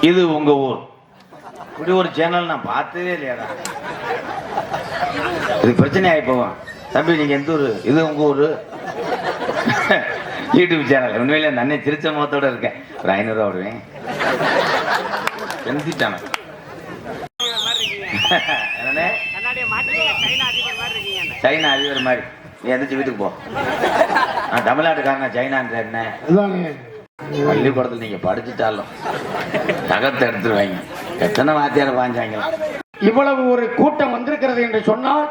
இது உங்க ஊர். இப்படி ஒரு சேனல் நான் பார்த்ததே இல்லையாடா. இது பிரச்சனை ஆகி போவோம். தம்பி நீங்க எந்த ஊரு? இது உங்க ஊரு. YouTube channel. உண்மையில நன்னே திருச்ச முகத்தோட இருக்கேன். ஒரு 500 ரூபா விடுவேன். செஞ்சிட்டான சைனா அதிபர் மாதிரி. நீ எந்திரிச்சு வீட்டுக்கு போ. நான் தமிழ்நாட்டுக்காரங்க சைனான்ற என்ன பள்ளிக்கூடத்தில் நீங்க படிச்சுட்டாலும் தகத்தை எடுத்துருவாங்க. எத்தனை வாத்தியார் பாஞ்சாங்களா. இவ்வளவு ஒரு கூட்டம் வந்திருக்கிறது என்று சொன்னால்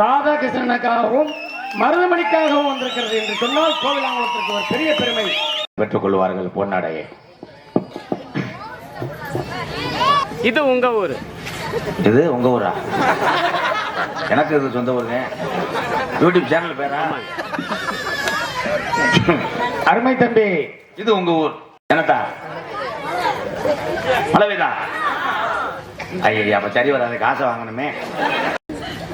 ராதாகிருஷ்ணனுக்காகவும் மருதமணிக்காகவும் வந்திருக்கிறது என்று சொன்னால் கோவிலாங்குளத்திற்கு ஒரு பெரிய பெருமை பெற்றுக் கொள்வார்கள். பொன்னாடையே. இது உங்க ஊரு. இது உங்க ஊரா? எனக்கு இது சொந்த ஊருங்க. யூடியூப் சேனல் பேரா? அருமை தம்பி, இது உங்க ஊர். எனத்தா அளவேதா? ஐயா அப்ப சரி வராது. காசை வாங்கணுமே.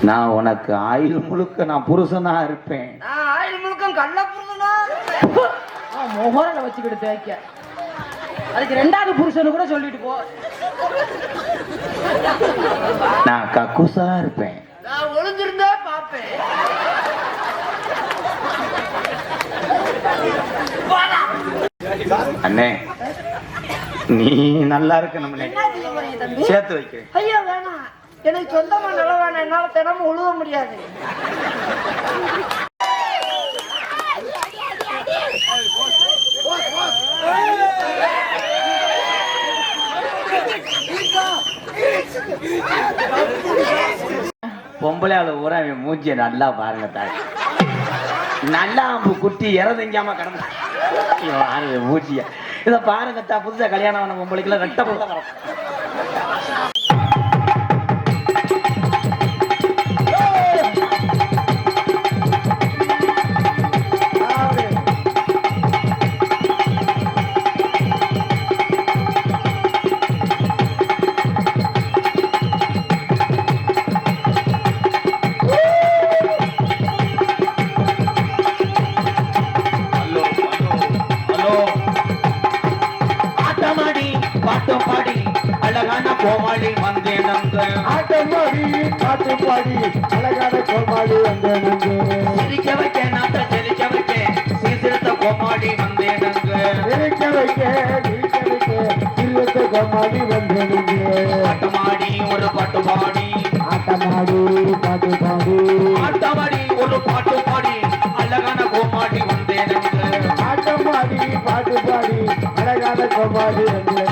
நான் உனக்கு ஆயுள் முழுக்க நான் புருஷனா இருப்பேன். ஆயுள் முழுக்க கள்ள புருஷனா முகர வச்சுக்கிட்டு தேய்க்க. அதுக்கு 2வது புருஷனு கூட சொல்லிட்டு போ. நான் கக்குசா இருப்பேன். நான் ஒளிஞ்சிருந்தா பாப்பேன். அண்ணே நீ நல்லா இருக்க. நம்மளே சேர்த்து வைக்கிறேன். ஐயா வேணாம், எனக்கு சொந்தமா நிலவான என்னால தினமும் உழுவ முடியாது. பொம்பளை அவளை ஊரா மூஞ்சிய நல்லா பாருங்க தாய். நல்லா குட்டி இறந்துங்காம கிடந்தா மூச்சிய இத பாருங்கத்தா. புதுசா கல்யாணம் ஆன பொம்பளைக்குள்ள ரெட்ட பொருளை கிடக்கும். கோமாளி வந்தேன். ஆட்டமாடி பாட்டு பாடி அழகான கோமாளி வந்தேன். சிரிக்க வைக்க நாட்ட செலிக்க வைக்க சீர்திருத்த கோமாளி வந்தேன். சிரிக்க வைக்க சிறுத்த கோமாளி வந்தேன். ஆட்டமாடி ஒரு பாட்டு பாடி ஆட்டமாடி பாட்டு பாடி ஆட்டமாடி ஒரு பாட்டு பாடி அழகான கோமாளி வந்தேன். ஆட்டமாடி பாட்டு பாடி அழகான கோமாளி வந்தேன்.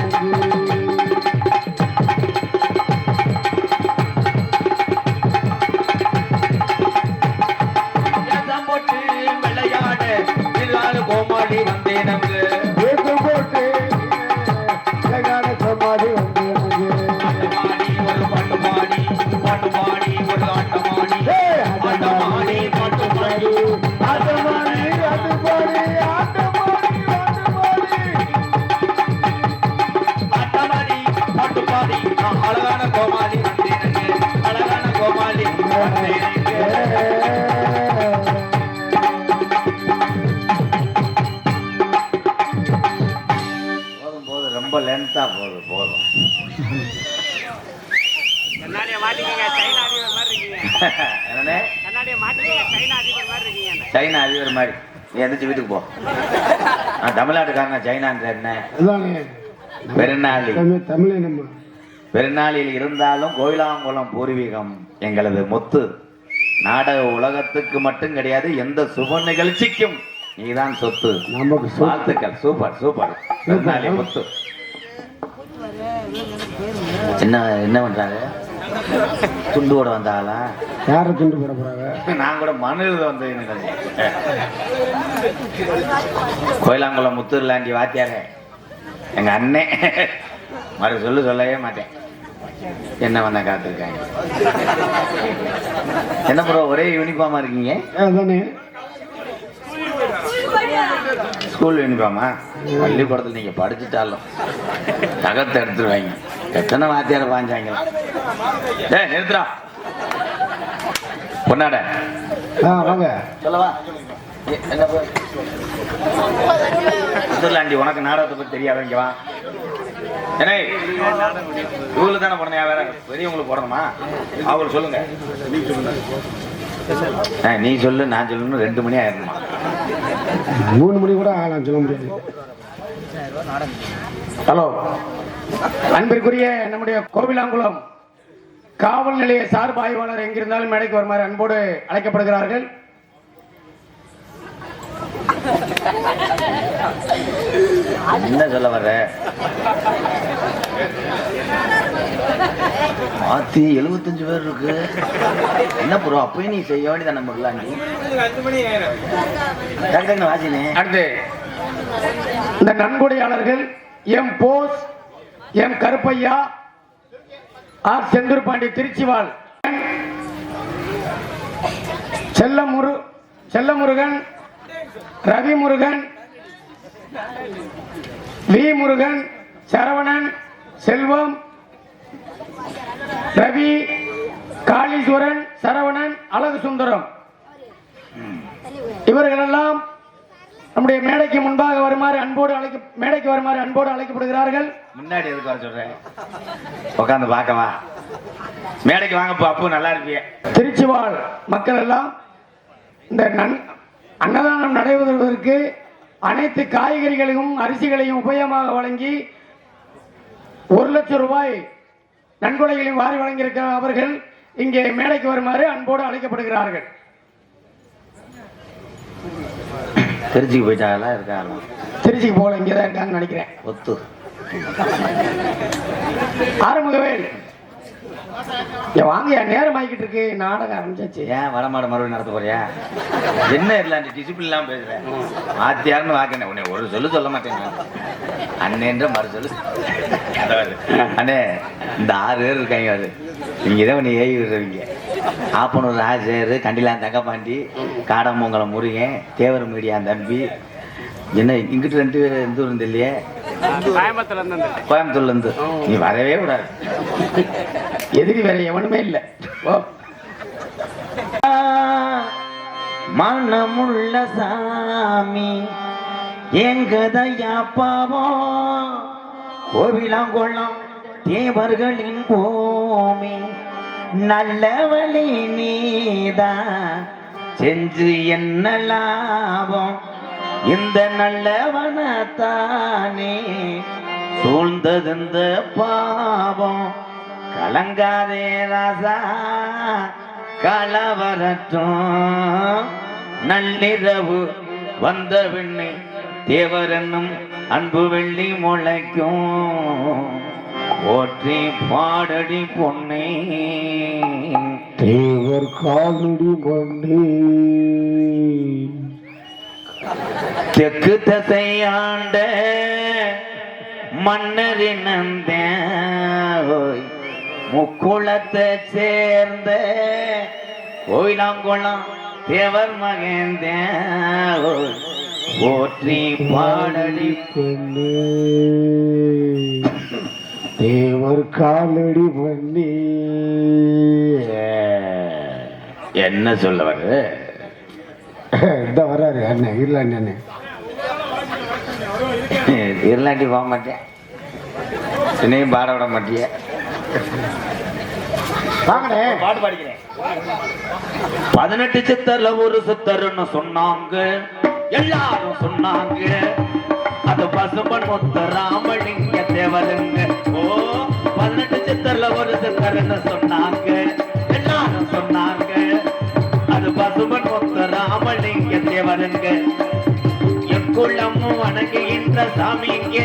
கோமாளி வந்தேன். போட்டு அழகான கோமாளி வந்தேன். ஆட்டமாடி ஒரு பாட்டு பாடி பாட்டு பாடி ஒரு ஆட்டமாடி ஆட்டமாடி பாட்டு பாடி ஆட்டமாடி அது பாடி ஆட்டமாடி ஆட்டமாடி பாட்டு பாடி அழகான கோமாளி வந்தேன். அழகான கோமாளி வந்தேன். ரொம்ப லென்த்தா போதும். கண்ணாடியை மாட்டிக்கீங்க, சைனா அதிபர் மாதிரி இருக்கீங்க. என்னண்ணே? கண்ணாடியை மாட்டிக்கீங்க, சைனா அதிபர் மாதிரி இருக்கீங்க. சைனா அதிபர் மாதிரி. நீ எந்திரிச்சு வீட்டுக்கு போ. நான் தமிழ்நாட்டுக்காரங்க சைனான்ற என்ன பெருநாளி. பெருநாளில் இருந்தாலும் கோயிலாங்குளம் பூர்வீகம் எங்களது முத்து. நாடக உலகத்துக்கு மட்டும் கிடையாது, எந்த சுப நிகழ்ச்சிக்கும் நீதான் சொத்து. நமக்கு வாழ்த்துக்கள். Super super. பெருநாளி முத்து. என்ன என்ன பண்றாங்க? துண்டு போட வந்தாங்களா? யார துண்டு போட போறாங்க? நான் கூட மனு வந்து கோயிலாங்குளம் முத்தூர்லாண்டி வாத்தியார எங்க அண்ணே மறு சொல்லவே மாட்டேன். என்ன பண்ண காத்திருக்காங்க. என்ன ப்ரோ ஒரே யூனிஃபார்மா இருக்கீங்க? ஸ்கூல் யூனிஃபார்மா? பள்ளிக்கூடத்தில் நீங்க படிச்சுட்டாலும் தகத்தை எடுத்துருவாங்க. எத்தனை வாத்தியார பாஞ்சாங்களா. நிறுத்துறா பொன்னாட. வாங்க சொல்லவா? என்ன உனக்கு நாடகத்தை பத்தி தெரியாதவங்க வா. ஏனே இவங்களுக்கு தானே போடணும், வேற பெரியவங்களுக்கு போடணுமா? அவங்களுக்கு சொல்லுங்க. நீ சொல்லு, நான் சொல்லணும். 2 மணி ஆயிரணுமா? 3 மணி கூட ஆகலாம், சொல்ல முடியாது. ஹலோ, அன்பிற்குரிய நம்முடைய கோவிலாங்குளம் காவல் நிலைய சார்பு ஆய்வாளர் எங்கிருந்தாலும் மேடைக்கு வருமாறு அன்போடு அழைக்கப்படுகிறார்கள். என்ன சொல்ல வர்ற? 75 பேர் இருக்கு. என்ன ப்ரோ, அப்பயும் நீ செய்ய வேண்டியதான். நம்ம வாசினே. அடுத்து இந்த நன்கொடையாளர்கள் M Bose, M Karuppaiya, R Senthur Pandi, Tiruchival, Chellamurugan, Ravi Murugan, V Murugan, Saravanan, Selvam, Ravi, Kaliswaran, Saravanan, Azhagu Sundaram, இவர்களெல்லாம் நம்முடைய மேடைக்கு முன்பாக வருமாறு அன்போடு அழைக்கப்படுகிறார்கள். முன்னாடி எதுக்கு வர சொல்றேன்? உட்காந்து பார்க்கவா? மேடைக்கு வாங்கப்போ, அப்போ நல்லா இருப்பிய. திருச்சிவாள் மக்கள் எல்லாம் இந்த அன்னதானம் நடைபெறுவதற்கு அனைத்து காய்கறிகளையும் அரிசிகளையும் உபயமாக வழங்கி 1 லட்சம் ரூபாய் நன்கொடைகளையும் வாரி வழங்கியிருக்கிற அவர்கள் இங்கே மேடைக்கு வருமாறு அன்போடு அழைக்கப்படுகிறார்கள். திருச்சிக்கு போயிட்டாங்களா? இருக்காங்களா? திருச்சிக்கு போல, இங்கேதான் இருக்காங்கன்னு நினைக்கிறேன். ஒத்து ஆறுமுகவேல் வாங்க, நேரம் ஆகிக்கிட்டு இருக்கு, நாடகம் ஆரம்பிச்சாச்சு. ஏன் வரமாட மறுபடியும் நடத்த போறியா? என்ன இல்லை, டிசிப்ளின் இல்லாம பேசுறேன். ஆத்தியாருன்னு வாக்கினேன். உன்னை ஒரு சொல்ல மாட்டேங்க. அண்ணேன்ற மறு சொல்லு. அண்ணே, இந்த 6 பேர் இருக்காங்க. அது நீங்கதான் உன்னை ஏவி விடுறவங்க. ஆப்பனூர் ராஜர், கண்டிலான் தங்கப்பாண்டி, காடமங்கலம் முருகன், தேவர் மீடியா தம்பி. என்ன இங்கிட்டு 2 பேர் எந்த ஊர் இருந்து இல்லையே? கோயம்புத்தூர்ல இருந்து. நீ வரவே கூடாது. எதிரி வேற எவனுமே இல்லை. மனமுள்ள சாமி எங்கதையா பாவம், கோவிலாங்குளம் தேவர்களின் பூமி, நல்ல வழி நீதான் செஞ்சு என்ன லாபம், இந்த நல்லவனத்தானே சூழ்ந்தது இந்த பாவம், கலங்காதே ராசா களவரட்டும், நள்ளிரவு வந்த வெண்ணை தேவரனும் அன்பு வெள்ளி முளைக்கும், போற்றி பாடடி பொன்னே தேவர் காலடி பொன்னே, தெற்கு தசையாண்ட மன்னரினந்த முக்குளத்தை சேர்ந்த கோயிலாங்குளம் தேவர் மகேந்த போற்றி பாடடி பொன்னே, தேவர் காலடி பொன்னே. என்ன சொல்ல வர்ற? இந்த வர்றாரு அண்ணன், இருளாண்டி அண்ணன். இருளாண்டி போக மாட்டேன், என்னையும் பாட விட மாட்டிய. பாட்டு பாடிக்கிறேன். 18 சித்தர்ல ஒரு சித்தர்னு சொன்னாங்க, எல்லாரும் சொன்னாங்க. அது பசுமன் முத்த ராமலிங்க தேவருங்க. ஓ, 18 சித்தர்ல ஒரு சித்தர்னு சொன்னாங்க, எல்லாரும் சொன்னாங்க. அது பசுமன் முத்த ராமலிங்க தேவருங்க. எக்குள்ளமும் வணங்குகின்ற சாமிங்க,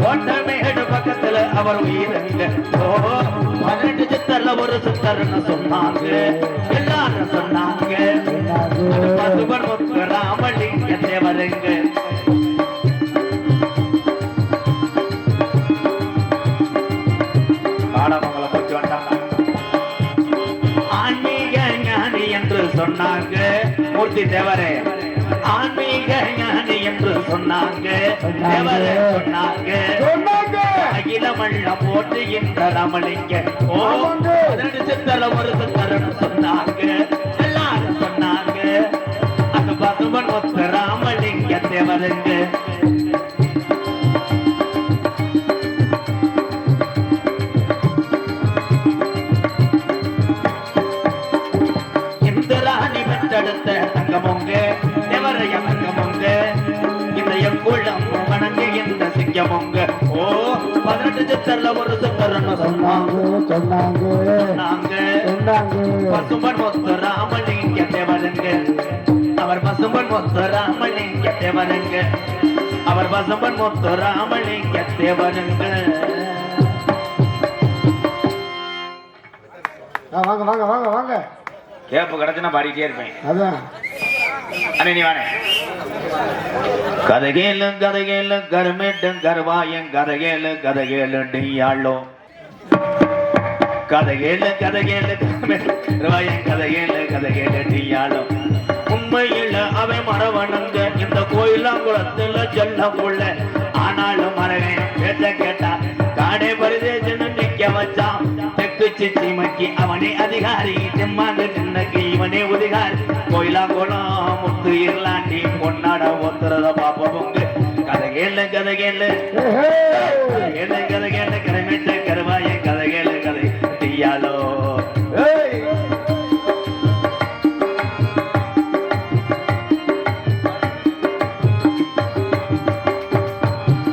கோட்டமேடு பக்கத்துல அவர் உயிருங்க. ஓ, 18 சித்தர்ல ஒரு சித்தர்னு சொன்னாங்க, எல்லாரும் சொன்னாங்க. அது பசுமன் முத்த ராமலிங்க தேவருங்க. பாடமங்கலம் போச்சு வந்தாங்க. ஆன்மீக ஞானி என்று சொன்னாங்க மூர்த்தி தேவரே, ஆன்மீக ஞானி என்று சொன்னாங்க தேவரே சொன்னாங்க. அகிலமல்ல போற்றுகின்ற ராமலிங்க. ஓ, 18 சித்தர்ல ஒரு சித்தர்னு சொன்னாங்க, எல்லாரும் சொன்னாங்க. அது பசுமன் முத்த ராமலிங்க தேவருங்க. சிங்கமுங்க ஓ 18 சித்தர்ல ஒரு சித்தர்னு சொன்னாங்க பசும்பன் மொத்த ராமலிங்க தேவருங்க அவர் பசும்பன் மொத்த ராமலிங்க தேவருங்க அவர் பசும்பன் மொத்த ராமலிங்க தேவருங்க. வாங்க வாங்க வாங்க வாங்க. கேப்பு கிடைச்சுன்னா பாடிட்டே இருப்பேன். அதான் அண்ணே நீ வானே. கதகேலும் கதகேலும் கருமேட்டும் கருவாயும் கதகேலும் கதகேலும் டீயாளோ கதகேலும் கதகேலும் கருவாயும் கதகேலும் கதகேலும் டீயாளோ உண்மையில் அவை மரவணுங்க இந்த கோயிலாங்குளத்துல சொல்ல புள்ள ஆனாலும் மரவன் பேச கேட்டா காடே பரிதேசன்னு நிக்க வச்சான் தெற்கு சிச்சிமக்கி அவனே அதிகாரி செம்மாந்து சின்னக்கு இவனே உதிகாரி கோயிலாங்குளம் முத்து இருளாண்டி பொன்னாட ஒத்துறத பாப்பவங்க கதகேல கதகேல கதகேல கதகேல கரமேட்ட கருவாய கதகேல கதை டீயாலோ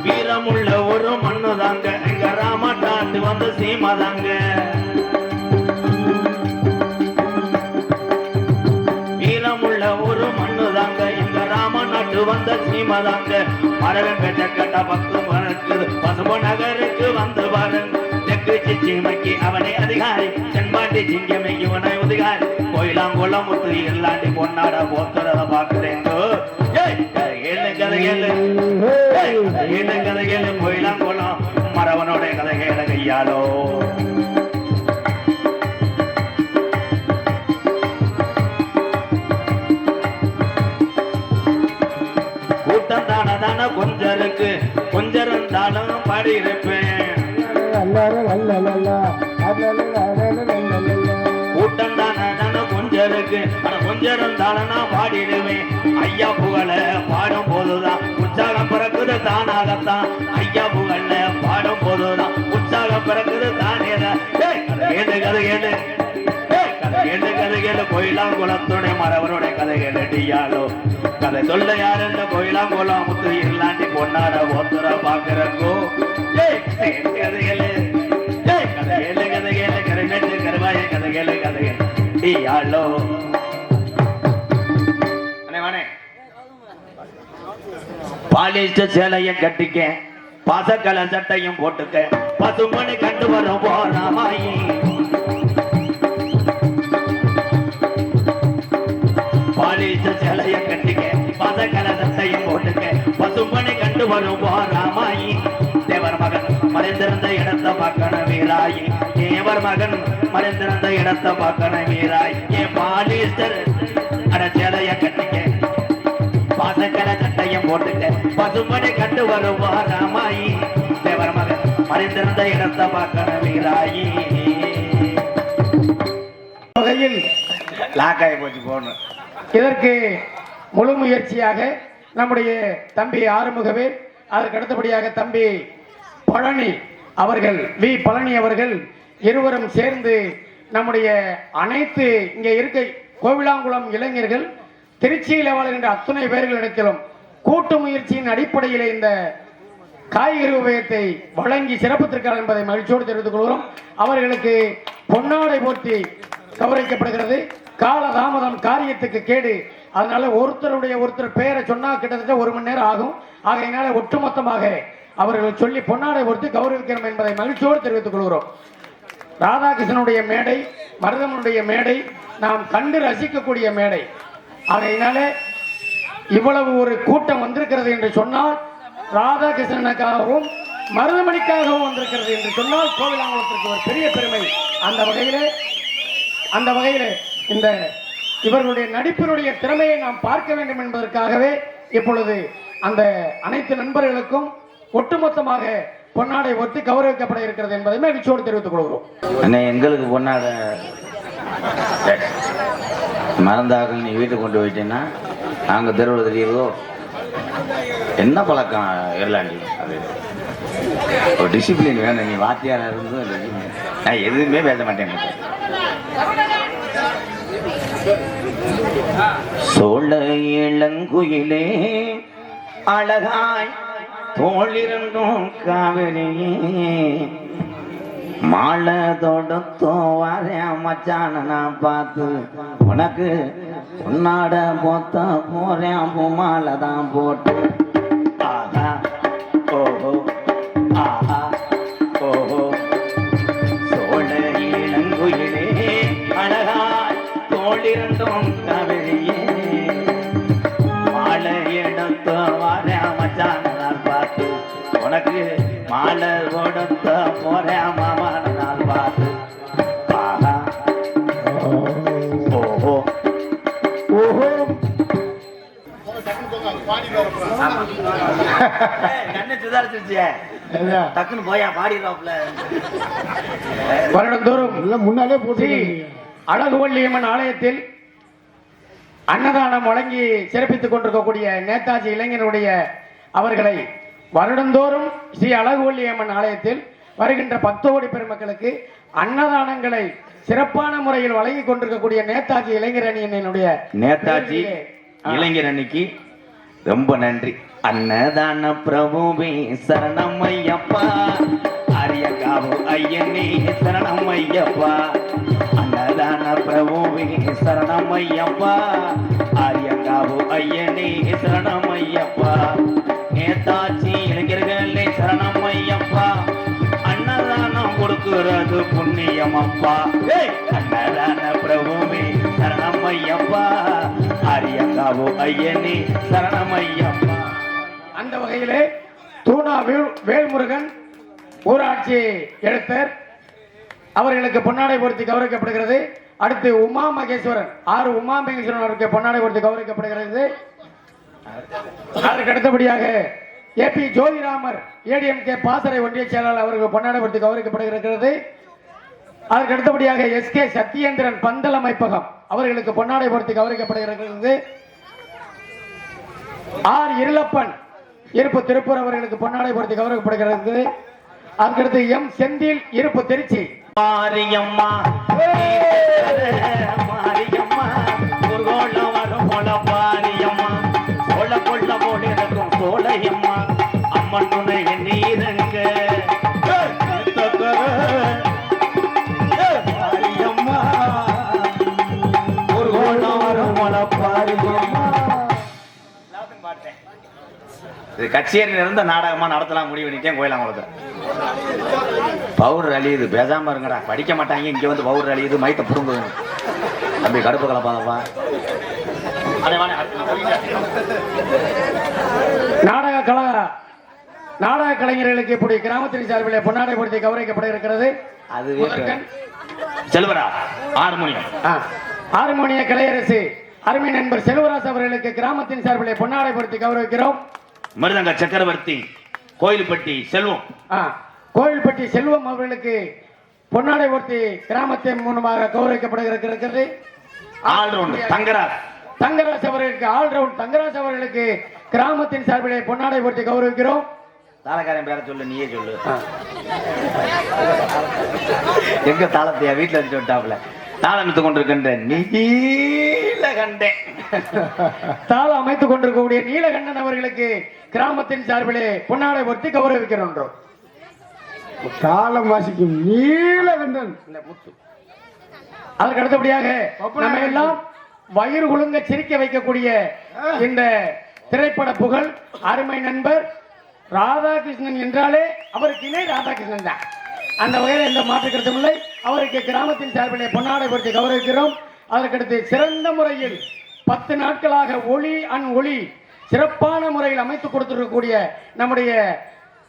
வீரமுள்ள ஒரு மண்ணு தாங்க எங்க ராமநாட்டு வந்து சீமாதாங்க வீரமுள்ள ஒரு மண்ணு தாங்க எங்க ராமநாட்டு வந்த சீமாதாங்க மரவன் பேட்ட கட்ட பக்கு மணக்குது பசும நகருக்கு வந்து பாருங்க தெற்கு சிச்சிமக்கி அவனே அதிகாரி சென்பாண்டி சிங்கமே இவனை உதிகாரி கோயிலாங்குளம் முத்து இல்லாண்டி பொன்னாட போத்துறத பாக்குறேங்கோ கதைகள் கோயிலாங்குளம் மரவனோட கதைகள கையாலோ கூட்டம் தான தான கொஞ்சம் இருக்கு கொஞ்சம் இருந்தாலும் பாடி இருப்பேன் கூட்டம் தான தான கொஞ்சம் இருக்கு ஆனா கொஞ்சம் இருந்தாலும் நான் பாடிடுவேன் ஐயா புகழ பாடும் போதுதான் உற்சாகம் பிறக்குது தானாகத்தான் ஐயா புகழ பாடும் போதுதான் உற்சாகம் பிறக்குது தானேதான் ஏழு கதை ஏழு ஏழு கதைகள் கோயிலாங்குளத்துடைய மரவருடைய கதைகள் டீயாலோ கதை சொல்ல யாரு இந்த கோயிலாங்குளம் முத்து இல்லாண்டி பொன்னாட ஒத்துற பாக்குறக்கோ கதைகள் கதைகள் கதைகள் கரைமேட்டு கருவாய கதைகள் கதைகள் டீயாலோ பாலிஸ்ட சேலைய கட்டிக்க பாசக்கல சட்டையும் போட்டுக்க பசுமணி கண்டு வரும் போராமாயி பாலிஸ்ட சேலைய கட்டிக்க பாசக்கல சட்டையும் போட்டுக்க பசுமணி கண்டு வரும் போராமாயி தேவர் மகன் மறைந்திருந்த இடத்தை பார்க்கணும் வீராயி தேவர் மகன் மறைந்திருந்த இடத்தை பார்க்கணும் வீராய் ஏ பாலிஸ்டர் அட சேலைய கட்டிக்க பாசக்கல சட்டையும் போட்டுக்க பசுமணி கண்டு வருவா ராமாயி தேவர் மகன் மறைந்திருந்த இடத்தை பார்க்கணும் வீராயி வகையில் லாக்காய் போச்சு போகணும். இதற்கு முழு முயற்சியாக நம்முடைய தம்பி ஆறுமுகவே அதற்கு அடுத்தபடியாக தம்பி பழனி அவர்கள் வி பழனி அவர்கள் இருவரும் சேர்ந்து நம்முடைய அனைத்து இங்கே இருக்க கோவிலாங்குளம் இளைஞர்கள் திருச்சியில் வாழ்கின்ற அத்துணை பேர்களிடத்திலும் கூட்டு முயற்சியின் அடிப்படையில் இந்த காய்கறி உபயத்தை வழங்கி சிறப்பித்திருக்கிறார் என்பதை மகிழ்ச்சியோடு தெரிவித்துக் கொள்கிறோம். அவர்களுக்கு பொன்னாடை போற்றி கௌரவிக்கப்படுகிறது. கால தாமதம் காரியத்துக்கு கேடு. அதனால ஒருத்தர் பெயரை சொன்னா கிட்டத்தட்ட 1 மணி நேரம் ஆகும். ஆகையினால ஒட்டுமொத்தமாக அவர்கள் சொல்லி பொன்னாடை போர்த்தி கௌரவிக்கிறோம் என்பதை மகிழ்ச்சியோடு தெரிவித்துக் கொள்கிறோம். ராதாகிருஷ்ணனுடைய மேடை, மருதமனுடைய மேடை நாம் கண்டு ரசிக்கக்கூடிய மேடை. ஆகையினால இவ்வளவு ஒரு கூட்டம் வந்திருக்கிறது என்று சொன்னால் ராதாகிருஷ்ணனுக்காகவும் மருதமணிக்காகவும் வந்திருக்கிறது என்று சொன்னால் கோவிலாங்குளத்திற்கு ஒரு பெரிய பெருமை. அந்த வகையிலே இந்த இவர்களுடைய நடிப்பினுடைய திறமையை நாம் பார்க்க வேண்டும் என்பதற்காகவே இப்பொழுது அந்த அனைத்து நண்பர்களுக்கும் ஒட்டுமொத்தமாக பொன்னாடை ஒத்தி கௌரவிக்கப்பட இருக்கிறது என்பதை மகிழ்ச்சியோடு தெரிவித்துக் கொள்கிறோம். எங்களுக்கு பொன்னாடை மறந்தாக்கள் நீ வீட்டுக்கு கொண்டு போயிட்டேன்னா நாங்க தெருவில் தெரியுறதோ என்ன பழக்கம் இருளாண்டி. அது ஒரு டிசிப்ளின் வேணும். நீ வாத்தியாரா இருந்து நான் எதுவுமே பேச மாட்டேன். சோழ இளங்குயிலே அழகாய் தோளிரண்டும் காவிரியே மாலை தொடுத்தோ வரேன் மச்சான நான் பார்த்து உனக்கு உன்னாட போத்த போறேன் பூமாலை தான் போட்டு ஆஹா ஓஹோ ஆஹா ஓஹோ சோழ இளங்குயிலே அழகாய் தோளிரண்டும் காவிரியே மாலை எடுத்து வரேன் மச்சான நான் பார்த்து உனக்கு மாலை கொடுத்த போறேன் மாமான நான் பார்த்து ஆஹா ஓஹோ ஓஹோ கண்ணு சுதாரிச்சிருச்சியே டக்குன்னு போயா பாடிடுவாப்ல வருடந்தோறும் முன்னாலே போட்டி அழகுவள்ளியம்மன் ஆலயத்தில் அன்னதானம் வழங்கி சிறப்பித்துக் கொண்டிருக்கக்கூடிய நேதாஜி இளைஞருடைய அவர்களை வருடந்தோறும் ஸ்ரீ அழகுவள்ளியம்மன் ஆலயத்தில் வருகின்ற பக்தோடி பெருமக்களுக்கு அன்னதானங்களை சிறப்பான முறையில் வழங்கி கொண்டிருக்கக்கூடிய நேதாஜி இளைஞர் அணியினுடைய நேதாஜி இளைஞர் அணிக்கு ரொம்ப நன்றி. அன்னதான பிரபுவே சரணம் ஐயப்பா, அரியகாவு ஐயனே சரணம் ஐயப்பா. அன்னதான பிரபுவே சரணம் ஐயப்பா, அரியகாவு ஐயனே சரணம் ஐயப்பா. நேதாஜி இளைஞர்களே சரணம் ஐயப்பா, அன்னதானம் கொடுக்கிறது புண்ணியம் அப்பா. அன்னதான பிரபுவே சரணம் ஐயப்பா, அரியகாவு ஐயனே சரணம் ஐயப்பா. அந்த வகையிலே தூணா வேல்முருகன் ஊராட்சி எழுத்தர் அவர்களுக்கு பொன்னாடை பொருத்தி கௌரவிக்கப்படுகிறது. அடுத்து உமா மகேஸ்வரன் உமா மகேஸ்வரன் அவருக்கு பொன்னாடை பொருத்தி கௌரவிக்கப்படுகிறது. அதற்கு அடுத்தபடியாக ஏபி ஜோதிராமர் ஏடிஎம்கே பாசறை ஒன்றிய செயலாளர் அவர்கள் பொன்னாடை பொருத்தி கௌரவிக்கப்படுகிறது. அதற்கு அடுத்தபடியாக எஸ்கே சத்யேந்திரன் பந்தல் அமைப்பகம் அவர்களுக்கு பொன்னாடை பொருத்தி கௌரவிக்கப்படுகிறது. ஆர் இருளப்பன் இருப்பு திருப்பூர் அவர்களுக்கு பொன்னாடை பொருத்தி கௌரவிக்கப்படுகிறது. அதற்கடுத்து எம் செந்தில் இருப்பு திருச்சி. மாரியம்மா மாரியம்மா ஊர்கோளம் வரும் போல மாரியம்மா, சோழ கொள்ள போல இருக்கும் சோழையம்மா, அம்மன் துணை நீரங்க மாரியம்மா ஊர்கோளம் வரும் போல பாரியம்மா. இது கச்சேரியில இருந்த நாடகமா நடத்தலாம் முடிவு பண்ணிட்டேன். கோயிலாங்குளத்துல பவுடர் அழியுது, பேசாம இருங்கடா, படிக்க மாட்டாங்க. இங்க வந்து பவுடர் அழியுது, மைத்த புடுங்க தம்பி, கடுப்பு கலப்பாதப்பா. நாடக கலைஞர்களுக்கு இப்படி கிராமத்தின் சார்பில் பொன்னாடை பொருத்தி கௌரவிக்கப்பட இருக்கிறது. அதுவே செல்வரா ஹார்மோனிய கலையரசு அருமை நண்பர் செல்வராஜ் அவர்களுக்கு கிராமத்தின் சார்பில் பொன்னாடை பொருத்தி கௌரவிக்கிறோம். மிருதங்க சக்கரவர்த்தி கோயில்பட்டி செல்வம் கோயில்பட்டி செல்வம் அவர்களுக்கு பொன்னாடை பொருத்தி கிராமத்தின் மூலமாக கௌரவிக்கப்படுகிறது. தங்கராஜ் அவர்களுக்கு ஆல்ரவுண்ட் தங்கராஜ் அவர்களுக்கு கிராமத்தின் சார்பிலே பொன்னாடை பொருத்தி கௌரவிக்கிறோம். தாளக்காரன் பேர சொல்லு, நீயே சொல்லு. எங்க தாளத்தையா வீட்டுல இருந்து விட்டாப்ல தாளம் அமைத்துக் கொண்டிருக்கின்ற நீலகண்டன் தாளம் அமைத்துக் கொண்டிருக்கக்கூடிய நீலகண்டன் அவர்களுக்கு கிராமத்தின் சார்பிலே பொன்னாடை பொருத்தி கௌரவிக்கிறோம். தாளம் வாசிக்கும் நீலகண்டன். அதற்கு அடுத்தபடியாக நம்ம எல்லாம் வயிறு குலுங்க சிரிக்க வைக்கக்கூடிய இந்த திரைப்பட புகழ் அருமை நண்பர் ராதாகிருஷ்ணன் என்றாலே அவருக்கு இணை ராதாகிருஷ்ணன் தான். அந்த வகையில் எந்த மாற்று கருத்தும் இல்லை. அவருக்கு கிராமத்தின் சார்பிலே பொன்னாடை பொருத்தி கௌரவிக்கிறோம். அதற்கடுத்து சிறந்த முறையில் 10 நாட்களாக ஒளி சிறப்பான முறையில் அமைத்துக் கொடுத்திருக்கக்கூடிய நம்முடைய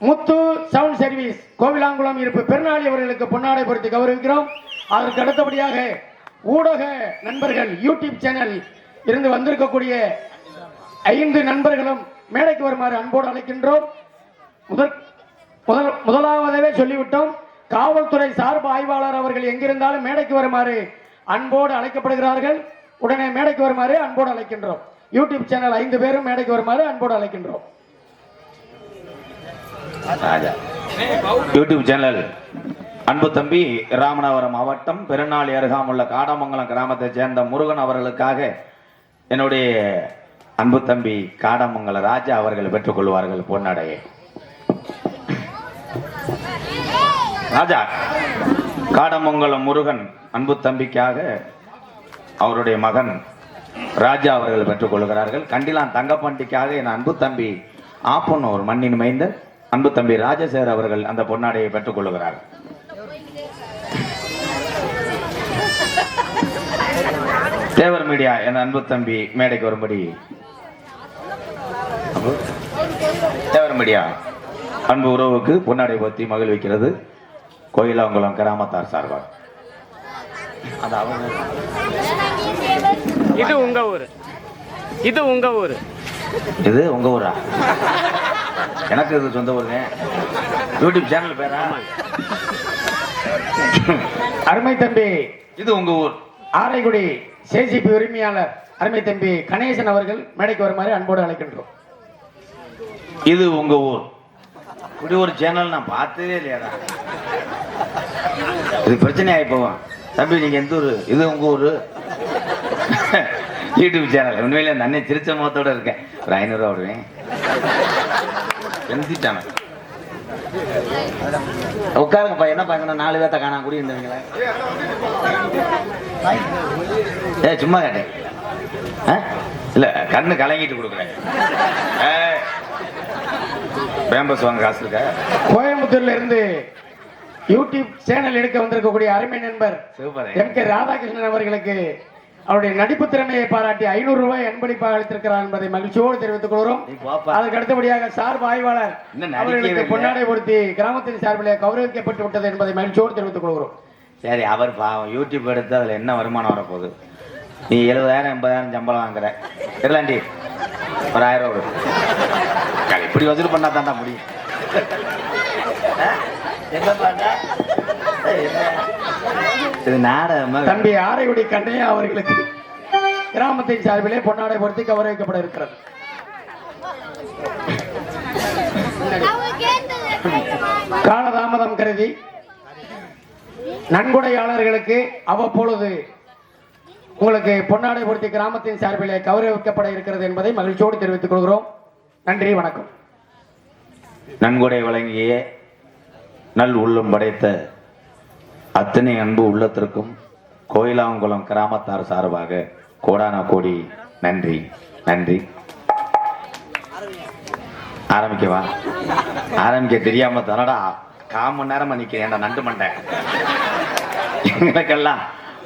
முத்து சவுண்ட் சர்வீஸ் கோவிலாங்குளம் இருப்பு பெருநாளி அவர்களுக்கு பொன்னாடை பொருத்தி கௌரவிக்கிறோம். அதற்கு அடுத்தபடியாக ஊடக நண்பர்கள் யூடியூப் சேனல் இருந்து வந்திருக்கக்கூடிய 5 நண்பர்களும் மேடைக்கு வருமாறு அன்போடு அழைக்கின்றோம். முதலாவதவே சொல்லிவிட்டோம். காவல்துறை சார்பு ஆய்வாளர் அவர்கள் எங்கிருந்தாலும் மேடைக்கு வருமாறு அன்போடு அழைக்கப்படுகிறார்கள். உடனே மேடைக்கு வருமாறு அன்போடு அழைக்கின்றோம். யூடியூப் சேனல் 5 பேரும் மேடைக்கு வருமாறு அன்போடு அழைக்கின்றோம். யூடியூப் சேனல் அன்பு தம்பி ராமநாதபுரம் மாவட்டம் பெருநாளி அருகாமுள்ள காடமங்கலம் கிராமத்தை சேர்ந்த முருகன் அவர்களுக்காக என்னுடைய அன்பு தம்பி காடமங்கல ராஜா அவர்கள் பெற்றுக் கொள்வார்கள் பொன்னாடையை. ராஜா காடமங்கலம் முருகன் அன்பு தம்பிக்காக அவருடைய மகன் ராஜா அவர்கள் பெற்றுக் கொள்கிறார்கள். கண்டிலான் தங்கப்பண்டிக்காக என் அன்பு தம்பி ஆப்பன் ஒரு மண்ணின் மைந்த அன்பு தம்பி ராஜசேகர் அவர்கள் அந்த பொன்னாடையை பெற்றுக் கொள்கிறார். தேவர் மீடியா என் அன்பு தம்பி மேடைக்கு வரும்படி தேவர் மீடியா அன்பு உறவுக்கு பொன்னாடை பற்றி மகிழ்விக்கிறது கோயிலாங்குளம் கிராமத்தார் சார்பாக. இது உங்க ஊரு, இது உங்க ஊரு, இது உங்க ஊரா? எனக்கு இது சொந்த ஊருங்க. யூடியூப் சேனல் பேரா? அருமை தம்பி, இது உங்க ஊர். ஆரைக்குடி சேசிபி உரிமையாளர் அருமை தம்பி கணேசன் அவர்கள் மேடைக்கு வருமாறு அன்போடு அழைக்கின்றோம். இது உங்க ஊர். இப்படி ஒரு சேனல் நான் பார்த்ததே இல்லையாடா. இது பிரச்சனை ஆகி போவோம். தம்பி நீங்க எந்த ஊரு? இது உங்க ஊரு. யூடியூப் சேனல் உண்மையில நன்னே திருச்ச முகத்தோட இருக்கேன். ஒரு 500 ரூபா விடுவேன். சேனல் உட்காருங்கப்பா. என்ன பார்க்கணும்? 4 பேர்த்த காணா கூடி இருந்தவங்களே. சும்மா கேட்டேன். இல்ல கண்ணு கலங்கிட்டு கொடுக்குறேன். பேம்பஸ் வாங்க காசு இருக்க. கோயம்புத்தூர்ல இருந்து யூடியூப் சேனல் எடுக்க வந்திருக்கக்கூடிய அருமை நண்பர் எம்.கே. ராதாகிருஷ்ணன் அவர்களுக்கு அவருடைய நடிப்பு திறமையை பாராட்டி 500 ரூபாய் அன்பளிப்பாக அளித்திருக்கிறார் என்பதை மகிழ்ச்சியோடு தெரிவித்துக் கொள்கிறோம். அதற்கு அடுத்தபடியாக சார்பு ஆய்வாளர் அவர்களுக்கு பொன்னாடை பொருத்தி கிராமத்தின் சார்பிலே கௌரவிக்கப்பட்டு விட்டது என்பதை மகிழ்ச்சியோடு தெரிவித்துக் கொள்கிறோம். சரி, அவர் பாவம் யூடியூப் எடுத்து அதுல என்ன வருமானம் வரப்போகுது? நீ 70,000 80,000 சம்பளம் வாங்குற தெரியலாண்டி. ஒரு 1000 ரூபா இப்படி வசூல் பண்ணா தாண்டா முடியும். தம்பி ஆரைக்குடி கண்ணையா அவர்களுக்கு கிராமத்தின் சார்பிலே பொன்னாடை பொருத்தி கௌரவிக்கப்பட இருக்கிறது. காலதாமதம் கருதி நன்கொடையாளர்களுக்கு அவ்வப்பொழுது உங்களுக்கு பொன்னாடை பொருத்தி கிராமத்தின் சார்பிலே கௌரவிக்கப்பட இருக்கிறது என்பதை மகிழ்ச்சியோடு தெரிவித்துக் கொள்கிறோம். நன்றி, வணக்கம். நன்கொடை வழங்கிய நல் உள்ளம் படைத்த அத்தனை அன்பு உள்ளத்திற்கும் கோயிலாங்குளம் கிராமத்தார் சார்பாக கோடான கோடி நன்றி. நன்றி. ஆரம்பிக்கவா? ஆரம்பிக்க தெரியாம தானடா 1/4 மணி நேரமா நிக்கிறேன் நண்டு மண்டை. எங்களுக்கெல்லாம்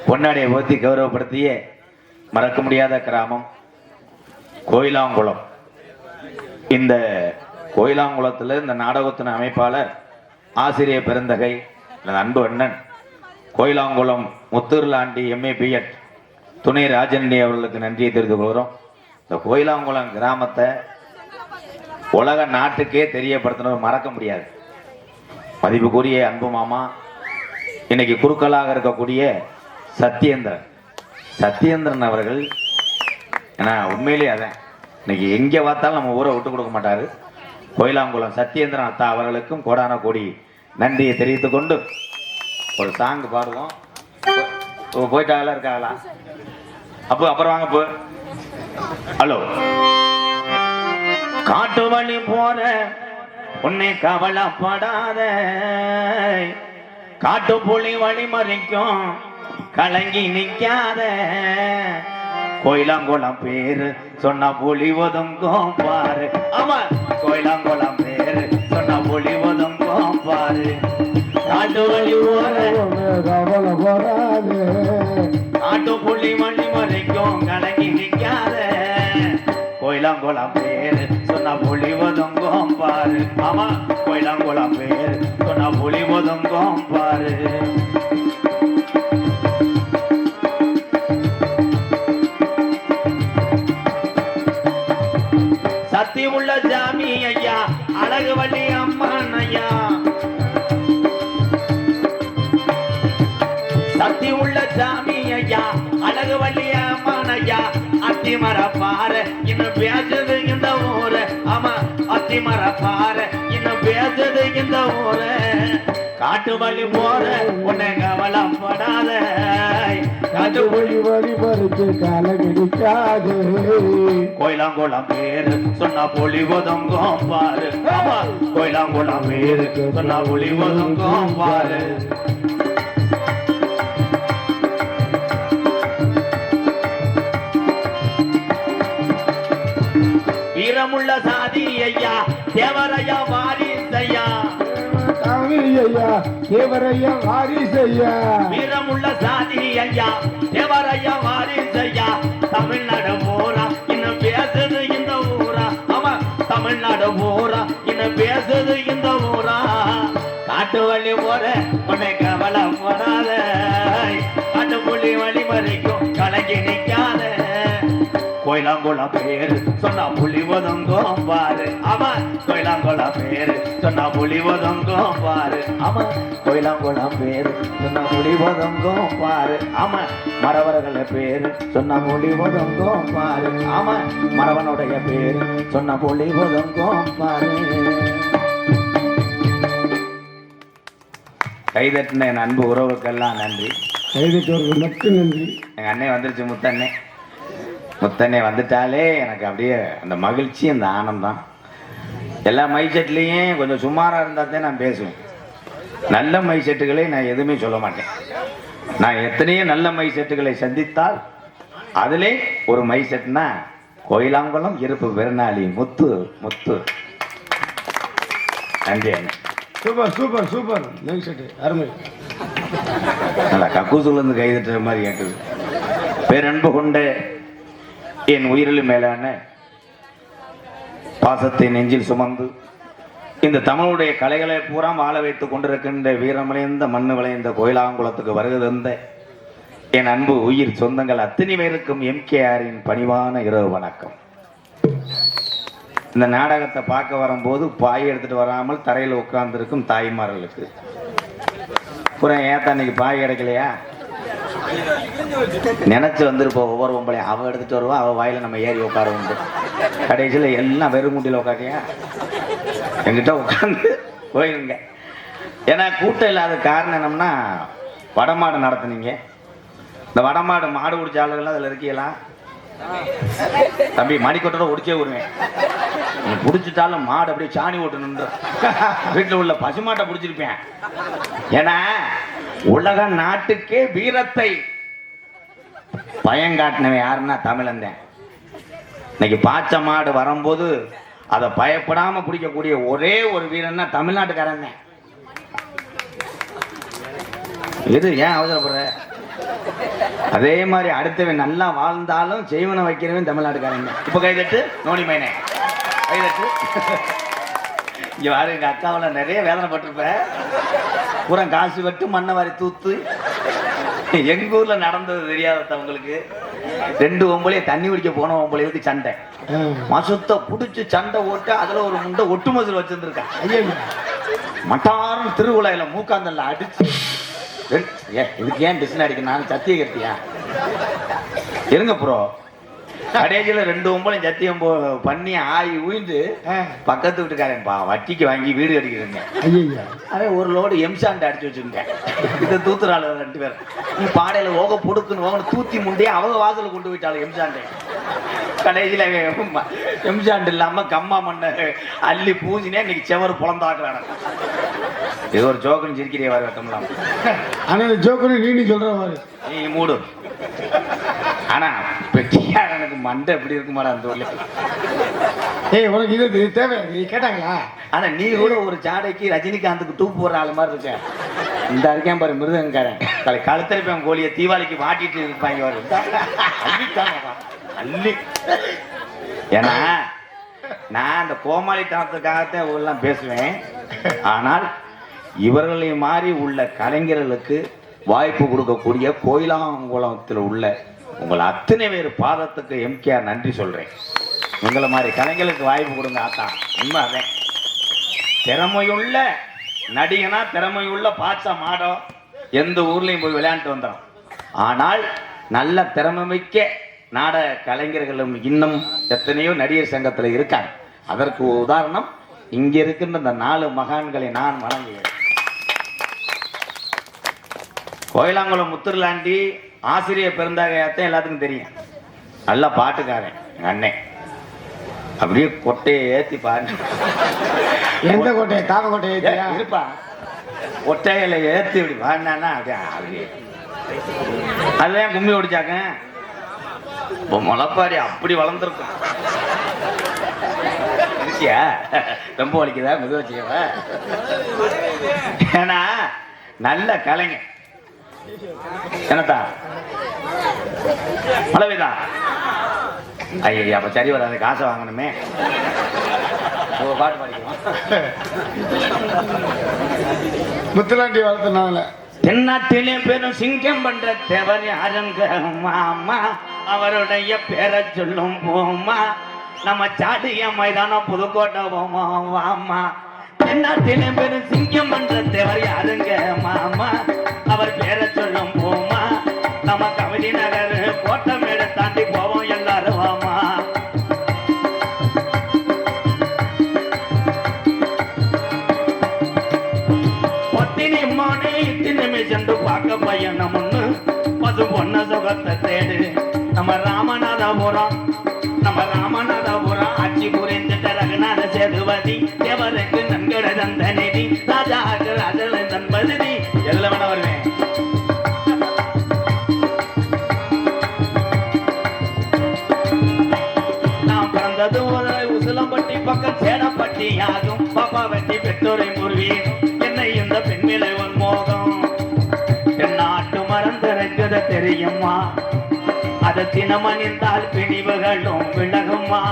பொன்னாடியை போத்தி கௌரவப்படுத்திய மறக்க முடியாத கிராமம் கோயிலாங்குளம். இந்த கோயிலாங்குளத்தில் இந்த நாடகத்தின் அமைப்பாளர் ஆசிரியர் பெருந்தகை அன்பு அண்ணன் கோயிலாங்குளம் முத்தூர்லாண்டி MA BEd துணை ராஜனி அவர்களுக்கு நன்றியை தெரிவித்துக் கொள்கிறோம். இந்த கோயிலாங்குளம் கிராமத்தை உலக நாட்டுக்கே தெரியப்படுத்தினது மறக்க முடியாது. மதிப்புக்குரிய அன்பு மாமா இன்னைக்கு குறுக்கலாக இருக்கக்கூடிய சத்யேந்திரன் அவர்கள், ஏன்னா உண்மையிலேயே அதான் இன்னைக்கு எங்கே பார்த்தாலும் நம்ம ஊரை விட்டு கொடுக்க மாட்டாரு. கோயிலாங்குளம் சத்யேந்திரன் அத்தா அவர்களுக்கும் கோடான கோடி நன்றியை தெரிவித்துக் கொண்டு ஒரு சாங் பாடுவோம். போயிட்டாங்களா இருக்காங்களா? அப்போ அப்புறம் வாங்க போ. ஹலோ. காட்டு வழி போற உன்னை கவலைப்படாத, காட்டு புலி வழி மறிக்கும் கலங்கி நிக்காத, கோயிலாங்குளம் பேரு சொன்ன புலி ஒதுங்கும் பாரு. ஆமா, கோயிலாங்குளம் பேரு சொன்ன புலி ஒதுங்கும் பாரு. காட்டு வழி போற காட்டு புலி வழி மறிக்கும் கலங்கி நிக்காத, கோயிலாங்குளம் பேரு சொன்ன புலி ஒதுங்கும் பாரு. ஆமா, கோயிலாங்குளம் பேரு சொன்ன புலி ஒதுங்கும் பாரு. சக்தி உள்ள ஜாமி ஐயா, அழகு வள்ளி அம்மன் ஐயா, சக்தி உள்ள ஜாமி ஐயா, அழகு வள்ளி அம்மன் ஐயா, அத்தி மர பாரு இன்னும் பேசுது இந்த ஊரு. ஆமா, அத்தி மரப்பார இன்னும் பேசுது இந்த ஊரு காட்டு வழி போற உன்னை கவலைப்படாத காட்டு வழி வழி பறித்து கால கிடைக்காது கோயிலாங்குளம் பேரு சொன்னா பொலி ஒதுங்கும் பாரு ஆமா கோயிலாங்குளம் பேரு சொன்னா பொலி ஒதுங்கும் பாரு வீரமுள்ள சாதி ஐயா தேவரையா வாரிசையா ஐயா தேவரையா வாரிசையா வீரமுள்ள சாதி ஐயா தேவரையா வாரிசையா தமிழ்நாடு போரா இன்னும் பேசுது இந்த ஊரா ஆமா தமிழ்நாடு போரா இன்னும் பேசுது இந்த ஊரா காட்டு வழி போற உன்னை கவலை போடாத காட்டு புள்ளி வழி வரைக்கும் கலங்கி நிக்காத கோயிலாங்குளம் பேரு சொன்னா புலி ஒதுங்கும் பாரு ஆமா கோயிலாங்குளம் பேரு சொன்னா புலி ஒதுங்கும் பாரு ஆமா கோயிலாங்குளம் பேரு சொன்னா புலி ஒதுங்கும் பாரு ஆமா மறவர்கள பேரு சொன்னா புலி ஒதுங்கும் பாரு ஆமா மறவனுடைய பேரு சொன்னா புலி ஒதுங்கும் பாரு. கைதட்டின என் அன்பு உறவுக்கெல்லாம் நன்றி. கைதட்டவர்கள் மட்டும் நன்றி. எங்க அண்ணே வந்துருச்சு முத்தண்ணே. முத்தண்ணே வந்துட்டாலே எனக்கு அப்படியே அந்த மகிழ்ச்சி அந்த ஆனந்தம். எல்லா மைசெட்லேயும் கொஞ்சம் சுமாராக இருந்தால் தான் நான் பேசுவேன். நல்ல மைசெட்டுகளை நான் எதுவுமே சொல்ல மாட்டேன். நான் எத்தனையோ நல்ல மைசெட்டுகளை சந்தித்தால் அதிலே ஒரு மைசெட்னா கோயிலாங்குளம் இருப்பு பெருநாளி முத்து முத்து. நன்றி அண்ணே. சூப்பர் சூப்பர் சூப்பர் மைசெட்டு அருமை. நல்லா கக்கூசுலேருந்து கைதட்டுற மாதிரி கேட்டது. பேரன்பு கொண்ட என் உயிரிலும் மேலான பாசத்தை நெஞ்சில் சுமந்து இந்த தமிழுடைய கலைகளை பூரா வாழ வைத்துக் கொண்டிருக்கின்ற வீரமடைந்த மண்ணு விளைந்த கோயிலாங்குளத்துக்கு வருகை தந்த என் அன்பு உயிர் சொந்தங்கள் அத்தனை பேருக்கும் எம்கேஆரின் பணிவான இரவு வணக்கம். இந்த நாடகத்தை பார்க்க வரும்போது பாய் எடுத்துட்டு வராமல் தரையில் உட்கார்ந்துருக்கும் தாய்மார்களுக்கு பூரா ஏத்தா இன்னைக்கு பாய் கிடைக்கலையா நினைச்சு வந்துருப்போம். ஒவ்வொரு பொம்பளையும் அவ எடுத்துட்டு வருவா, அவ வாயில நம்ம ஏறி உட்கார உண்டு. கடைசியில் எல்லாம் வெறும் முட்டியில் உட்காட்டியா என்கிட்ட உட்காந்து போயிருங்க. ஏன்னா கூட்டம் இல்லாத காரணம் என்னம்னா வடமாடு நடத்துனீங்க. இந்த வடமாடு மாடு குடிச்ச ஆளுகள்லாம் அதில் இருக்கீங்களா தம்பி? மணிக்கொட்டோட ஒடிச்சே விடுவேன். நீ பிடிச்சிட்டாலும் மாடு அப்படியே சாணி ஓட்டு நின்று வீட்டில் உள்ள பசுமாட்டை பிடிச்சிருப்பேன். ஏன்னா உலக நாட்டுக்கே வீரத்தை பயங்காட்டினவன் யாருன்னா தமிழந்தேன். இன்னைக்கு பாச்ச மாடு வரும்போது அதை பயப்படாம பிடிக்கக்கூடிய ஒரே ஒரு வீரன்னா தமிழ்நாட்டுக்காரன் தான். இது ஏன் அவசரப்படுற? அதே மாதிரி அடுத்தவன் நல்லா வாழ்ந்தாலும் செய்வனை வைக்கிறவன் தமிழ்நாட்டுக்காரன். இப்ப கைதட்டு நோனி மைனே கைதட்டு. இங்க வாரு, எங்க அக்காவில் நிறைய வேதனைப்பட்டிருப்ப. பூரா காசு வெட்டு மண்ணை வாரி தூத்து. எங்க ஊர்ல நடந்தது தெரியாதவங்களுக்கு 2 ஒம்பளைய தண்ணி குடிக்க போன ஒம்பளைக்கு சண்டை மசத்தை புடிச்சு சண்டை ஓட்டு அதுல ஒரு முண்டை ஒட்டு மசூல் வச்சிருந்திருக்கான். ஐயா மட்டாரும் திருவிழாயில மூக்காந்தல்ல அடிச்சு இதுக்கு ஏன் டிசன் அடிக்க நான் சத்திய கட்டியா இருங்க ப்ரோ. கடைசியில 2 ஒம்பளையும் சத்தியம் பண்ணி ஆகி உயிந்து பக்கத்து வீட்டுக்காரன் வட்டிக்கு வாங்கி வீடு கட்டிக்கிறேங்க. அவன் ஒரு லோடு எம்சாண்ட் அடிச்சு வச்சிருக்கேன். இதை தூத்துறாள் 2 பேர். நீ பாடையில ஓக பொடுக்குன்னு ஓகன்னு தூத்தி முண்டையே அவங்க வாசல கொண்டு போயிட்டாள் எம்சாண்டை. கடைசியில எம்சாண்ட் இல்லாம கம்மா மண்ணை அள்ளி பூசினே இன்னைக்கு செவர் புலந்தாக்குறான. இது ஒரு ஜோக்குன்னு சிரிக்கிறிய வாரு கட்டம்லாம். ஆனா இந்த ஜோக்குன்னு நீ சொல்ற மாதிரி நீ மூடு. ஆனா பெட்டியா எனக்கு மண்டை எப்படி இருக்குமாடா அந்த ஊர்ல. ஏய் உனக்கு இது தேவை நீ கேட்டாங்களா? ஆனா நீ கூட ஒரு ஜாடைக்கு ரஜினிகாந்துக்கு டூப் போடுற ஆளு மாதிரி இருக்க. இந்த இருக்கேன் பாரு மிருதங்காரன் கழுத்தரிப்பேன் கோழியை தீபாவளிக்கு மாட்டிட்டு இருப்பாங்க பாரு. அள்ளி ஏன்னா நான் அந்த கோமாளித்தனத்துக்காகத்தான் எல்லாம் பேசுவேன். ஆனால் இவர்களை மாறி உள்ள கலைஞர்களுக்கு வாய்ப்பு கொடுக்கக்கூடிய கோயிலாங்குளத்தில் உள்ள உங்கள் அத்தனை பேர் பாதத்துக்கு எம்கேஆர் நன்றி சொல்றேன். உங்களை மாதிரி கலைஞர்களுக்கு வாய்ப்பு கொடுங்க ஆத்தா. உண்மை அதேன். திறமையுள்ள நடிகனா திறமையுள்ள பாச்சா மாடோ எந்த ஊர்லயும் போய் விளையாண்டு வந்துடும். ஆனால் நல்ல திறமை மிக்க நாடக கலைஞர்களும் இன்னும் எத்தனையோ நடிகர் சங்கத்தில் இருக்காங்க. அதற்கு உதாரணம் இங்க இருக்கின்ற இந்த 4 மகான்களை நான் வணங்குகிறேன். கோயிலாங்குளம் முத்துர்லாண்டி ஆசிரியர் பெருந்தாகையாத்தான் எல்லாத்துக்கும் தெரியும். நல்ல பாட்டுக்காரன் எங்க அண்ணன். அப்படியே கொட்டையை ஏத்தி பாருங்க. எந்த கோட்டையை? தாம கோட்டையை ஏத்தியா? இருப்பா, கொட்டையில ஏத்தி இப்படி பாடினான்னா அப்படியே அதுதான் கும்மி ஓடிச்சாங்க. முளைப்பாரி அப்படி வளர்ந்துருக்கும். இருக்கியா? ரொம்ப வலிக்குதா? மெது வச்சுக்கவா? ஏன்னா நல்ல கலைஞர். என்னத்தா அளவுதா? ஐயா, அப்ப சரி வராது, காசை வாங்கணுமே. பாட்டு பாடிக்கலாம். முத்துலாண்டி வளர்த்தனால தென்னாட்டிலே பெரும் சிங்கம் பண்ற தேவர் யாருங்க மாமா, அவருடைய பேரை சொல்லும் போமா, நம்ம சாடிய மைதானம் புதுக்கோட்டை போமா வாமா. தென்னாட்டிலே பெரும் சிங்கம் பண்ற தேவர் யாருங்க மாமா, அவர் பேரை சொல்லும் போமா, நம்ம கவிதை நகர் கோட்டமேடு தாண்டி போவோம் எல்லாரும் வாமா. பத்தினி மானே இத்தினமே சென்று பார்க்க பையனம் ஒண்ணு பசு பொண்ண சுகத்தை தேடு. நம்ம ராமநாதபுரம் ஆட்சி புரிந்துட்ட ரகுநாத சேதுபதி, தேவருக்கு நன்கட தந்த நிதி, ராஜாக்கு ராஜல தன்பதி எல்லாம் வருவேன். நான் பிறந்தது ஒரு உசிலம்பட்டி பக்கம் சேடப்பட்டி ஆகும். பாப்பா வெட்டி பெற்றோரை முருவீன் என்னை இந்த பெண்மிலை மோகம். தென்னாட்டு மறந்திருக்குத தெரியுமா, அது தினமணிந்தால் பிணிவுகளும் விலகுமா.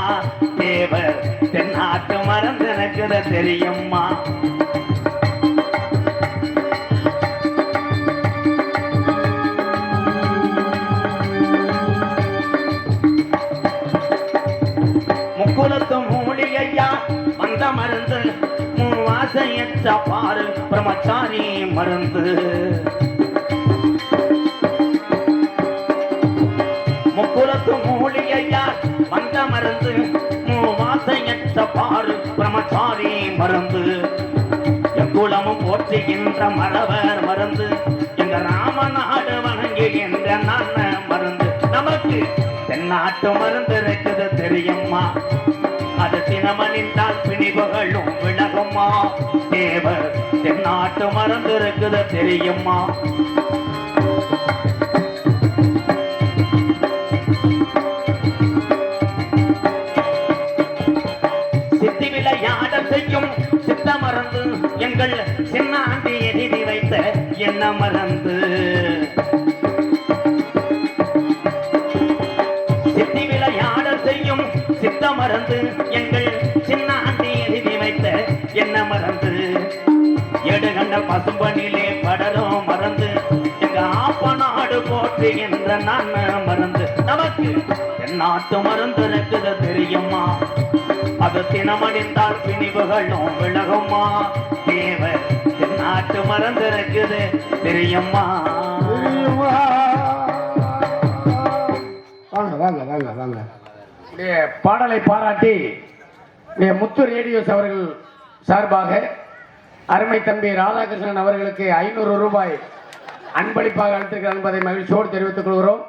தேவர் தென்னாட்டு மறந்திருக்குத தெரியுமா. முக்குலத்து மூலிகையா வந்த மருந்து, 3 வாசையற்ற பாரு பிரம்மச்சாரி மருந்து. முக்குலத்து மூலிகையா வந்த மருந்து, 3 வாசையற்ற பாரு பிரம்மச்சாரி மருந்து. எங்குலமும் போற்றுகின்ற மரவர் மருந்து, எங்க ராமநாடு வணங்குகின்ற நான மருந்து. நமக்கு தென்னாட்டு மருந்து இருக்குது தெரியுமா, அது தினமணிந்தால் பிணிவுகளும் விலகுமா. தேவர் தென்னாட்டு மருந்து இருக்குது தெரியுமா. சித்தி விளையாட செய்யும் சித்த மருந்து, எங்கள் சின்னாண்டி எழுதி வைத்த என்ன மருந்து. சித்தி விளையாட செய்யும் சித்த மருந்து, எங்கள் சின்னாண்டி எழுதி வைத்த என்ன மருந்து. எடுகண்ட பசும்பனிலே படரும் மருந்து, எங்க ஆப்ப நாடு போற்றுகின்ற நான் மருந்து. நமக்கு தென்னாட்டு மருந்து இருக்குது தெரியுமா, அது தினமணிந்தால் பிணிவுகளும் விலகுமா. தேவர் தென்னாட்டு மருந்து இருக்குது தெரியுமா. வாங்க வாங்க வாங்க வாங்க. பாடலை பாராட்டி முத்து ரேடியோஸ் அவர்கள் சார்பாக அருமை தம்பி ராதாகிருஷ்ணன் அவர்களுக்கு 500 ரூபாய் அன்பளிப்பாக அளித்திருக்கிறார் என்பதை மகிழ்ச்சியோடு தெரிவித்துக் கொள்கிறோம்.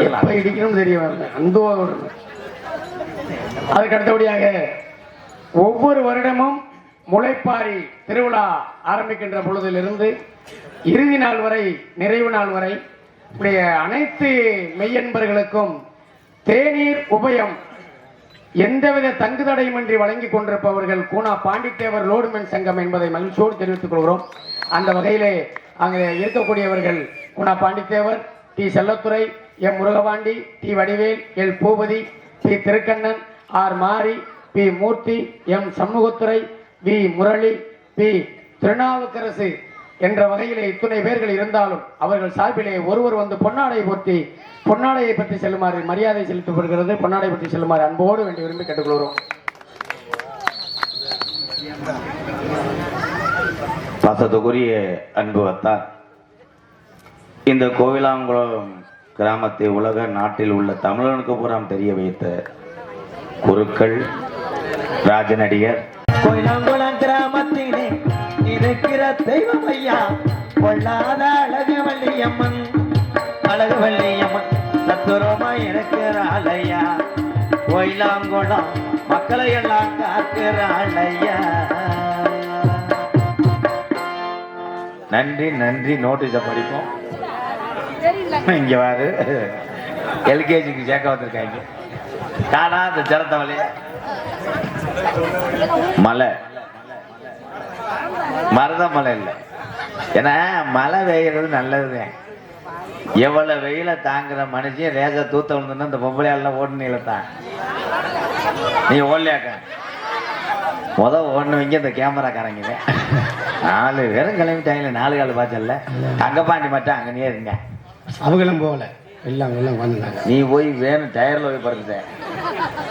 எப்ப இடிக்கணும் தெரிய வரல. அதுக்கு அடுத்தபடியாக ஒவ்வொரு வருடமும் முளைப்பாரி திருவிழா ஆரம்பிக்கின்ற பொழுதிலிருந்து இறுதி நாள் வரை, நிறைவு நாள் வரை அனைத்து மெய்யன்பர்களுக்கும் தேநீர் உபயம் எந்தவித தங்குதடையுமின்றி வழங்கிக் கொண்டிருப்பவர்கள் கூனா பாண்டித்தேவர் லோடுமென் சங்கம் என்பதை மகிழ்ச்சியோடு தெரிவித்துக் கொள்கிறோம். அந்த வகையிலே அங்கே இருக்கக்கூடியவர்கள் Koona Pandithevar, D Chellathurai, M Murugapandi, D Vadivel, L Boopathi, P Thirukannan, R Mari, P Moorthy, M Shanmugathurai, V Murali, P Thirunavukkarasu என்ற வகையிலே இத்துணை பேர்கள் இருந்தாலும் அவர்கள் சார்பிலே ஒருவர் வந்து பொன்னாடை போர்த்தி பொன்னாடையை பற்றி செல்லுமாறு மரியாதை செலுத்தப்படுகிறது. பொன்னாடை பற்றி செல்லுமாறு அன்போடு வேண்டி விரும்பி கேட்டுக்கொள்கிறோம். பாசத்துக்குரிய அன்பு வத்தார், இந்த கோவிலாங்குளம் கிராமத்தை உலக நாட்டில் உள்ள தமிழனுக்கு புறம் தெரிய வைத்த குருக்கள் ராஜநடிகர் கோயிலாங்குளம் கிராமத்திலே இருக்கிற தெய்வம் ஐயா கொள்ளாத அழகுவள்ளியம்மன் சத்துரமா இருக்கிறாள் ஐயா கோயிலாங்குளம் மக்களை எல்லாம் காக்கிறாள் ஐயா. நன்றி நன்றி. நோட்டீஸை படிப்போம். இங்க வாரு, எல்கேஜிக்கு சேர்க்க வந்திருக்காங்க. காணா அந்த ஜலத்தவளைய மலை மருத மலை இல்லை. ஏன்னா மழை பெய்யறது நல்லதுதான். எவ்வளவு வெயில தாங்குற மனுஷன் ரேசா தூத்த விழுந்துன்னா இந்த பொம்பளையாலாம் ஓடுனீங்கள தான். நீ ஓடலையாக்க ஓடணுவீங்க. இந்த கேமராக்காரங்க 4 பேரும் கிளம்பிட்டாங்களே. 4 கால் பாய்ச்சல்ல. தங்கப்பாண்டி மட்டும் அங்க நீ இருங்க. அவங்களும் போகல, எல்லாம் வந்துட்டாங்க. நீ போய் வேணும் டயர்ல போய் படுத்துட்டேன்.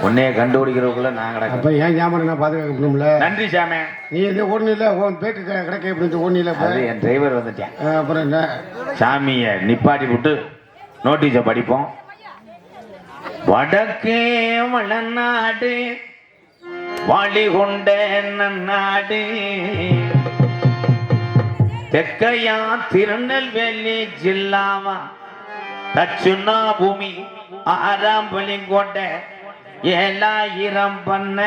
உன்னைய கண்டுபிடிக்கிறதுக்குள்ள நான் கிடக்க. அப்ப ஏன் கேமரா நான் பாதுகாக்கணும்ல. நன்றி சாமே. நீ எந்த ஓடனில பேக்கு கிடக்க எப்படி ஓடனில. என் டிரைவர் வந்துட்டேன். அப்புறம் என்ன சாமிய நிப்பாட்டி விட்டு நோட்டீஸை படிப்போம். வடக்கே வளநாடு வாழி கொண்ட நாடு, தெற்கையா திருநெல்வேலி ஜில்லாவா தச்சுனா பூமி 6ஆம் பள்ளிக்கோட்டை 7000 பண்ண,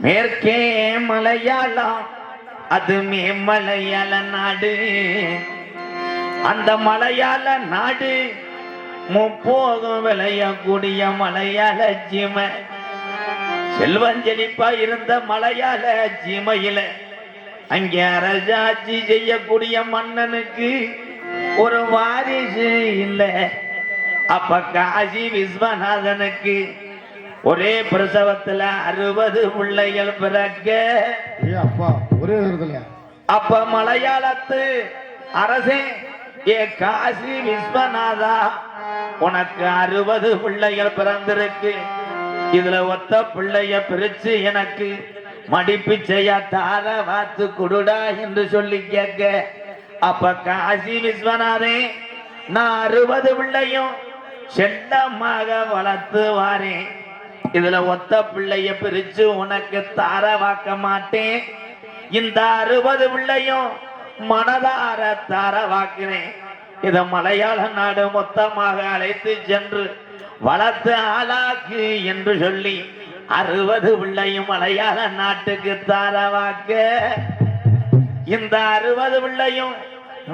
மேற்கே மலையாளம் அது மலையாள நாடு, அந்த மலையாள நாடு முப்போகம் விளையக்கூடிய மலையாள ஜீமை, செல்வஞ்செழிப்பா இருந்த மலையாள ஜீமையில அங்கே அரசாட்சி செய்யக்கூடிய மன்னனுக்கு ஒரு வாரிசு இல்லை. அப்ப காசி விஸ்வநாதனுக்கு ஒரே பிரசவத்துல 60 பிள்ளைகள் பிறக்க, ஒரே நேரத்துல அப்ப மலையாளத்து அரசே ஏ காசி விஸ்வநாதா உனக்கு 60 பிள்ளைகள் பிறந்திருக்கு. இதுல ஒத்த பிள்ளைய பிரிச்சு எனக்கு மடிப்பு செய்ய தார வாத்து குடுடா என்று சொல்லி கேட்க, அப்ப காசி விஸ்வநாதே நான் 60 பிள்ளையும் செல்லமாக வளர்த்து வாரேன். இதுல ஒத்த பிள்ளைய பிரிச்சு உனக்கு தார வாக்க மாட்டேன். இந்த 60 பிள்ளையும் மனதார தார வாக்குறேன். இத மலையாள நாடு மொத்தமாக அழைத்து சென்று வளர்த்து ஆளாக்கு என்று சொல்லி 60 பிள்ளையும் மலையாள நாட்டுக்கு தார வாக்க, இந்த 60 பிள்ளையும்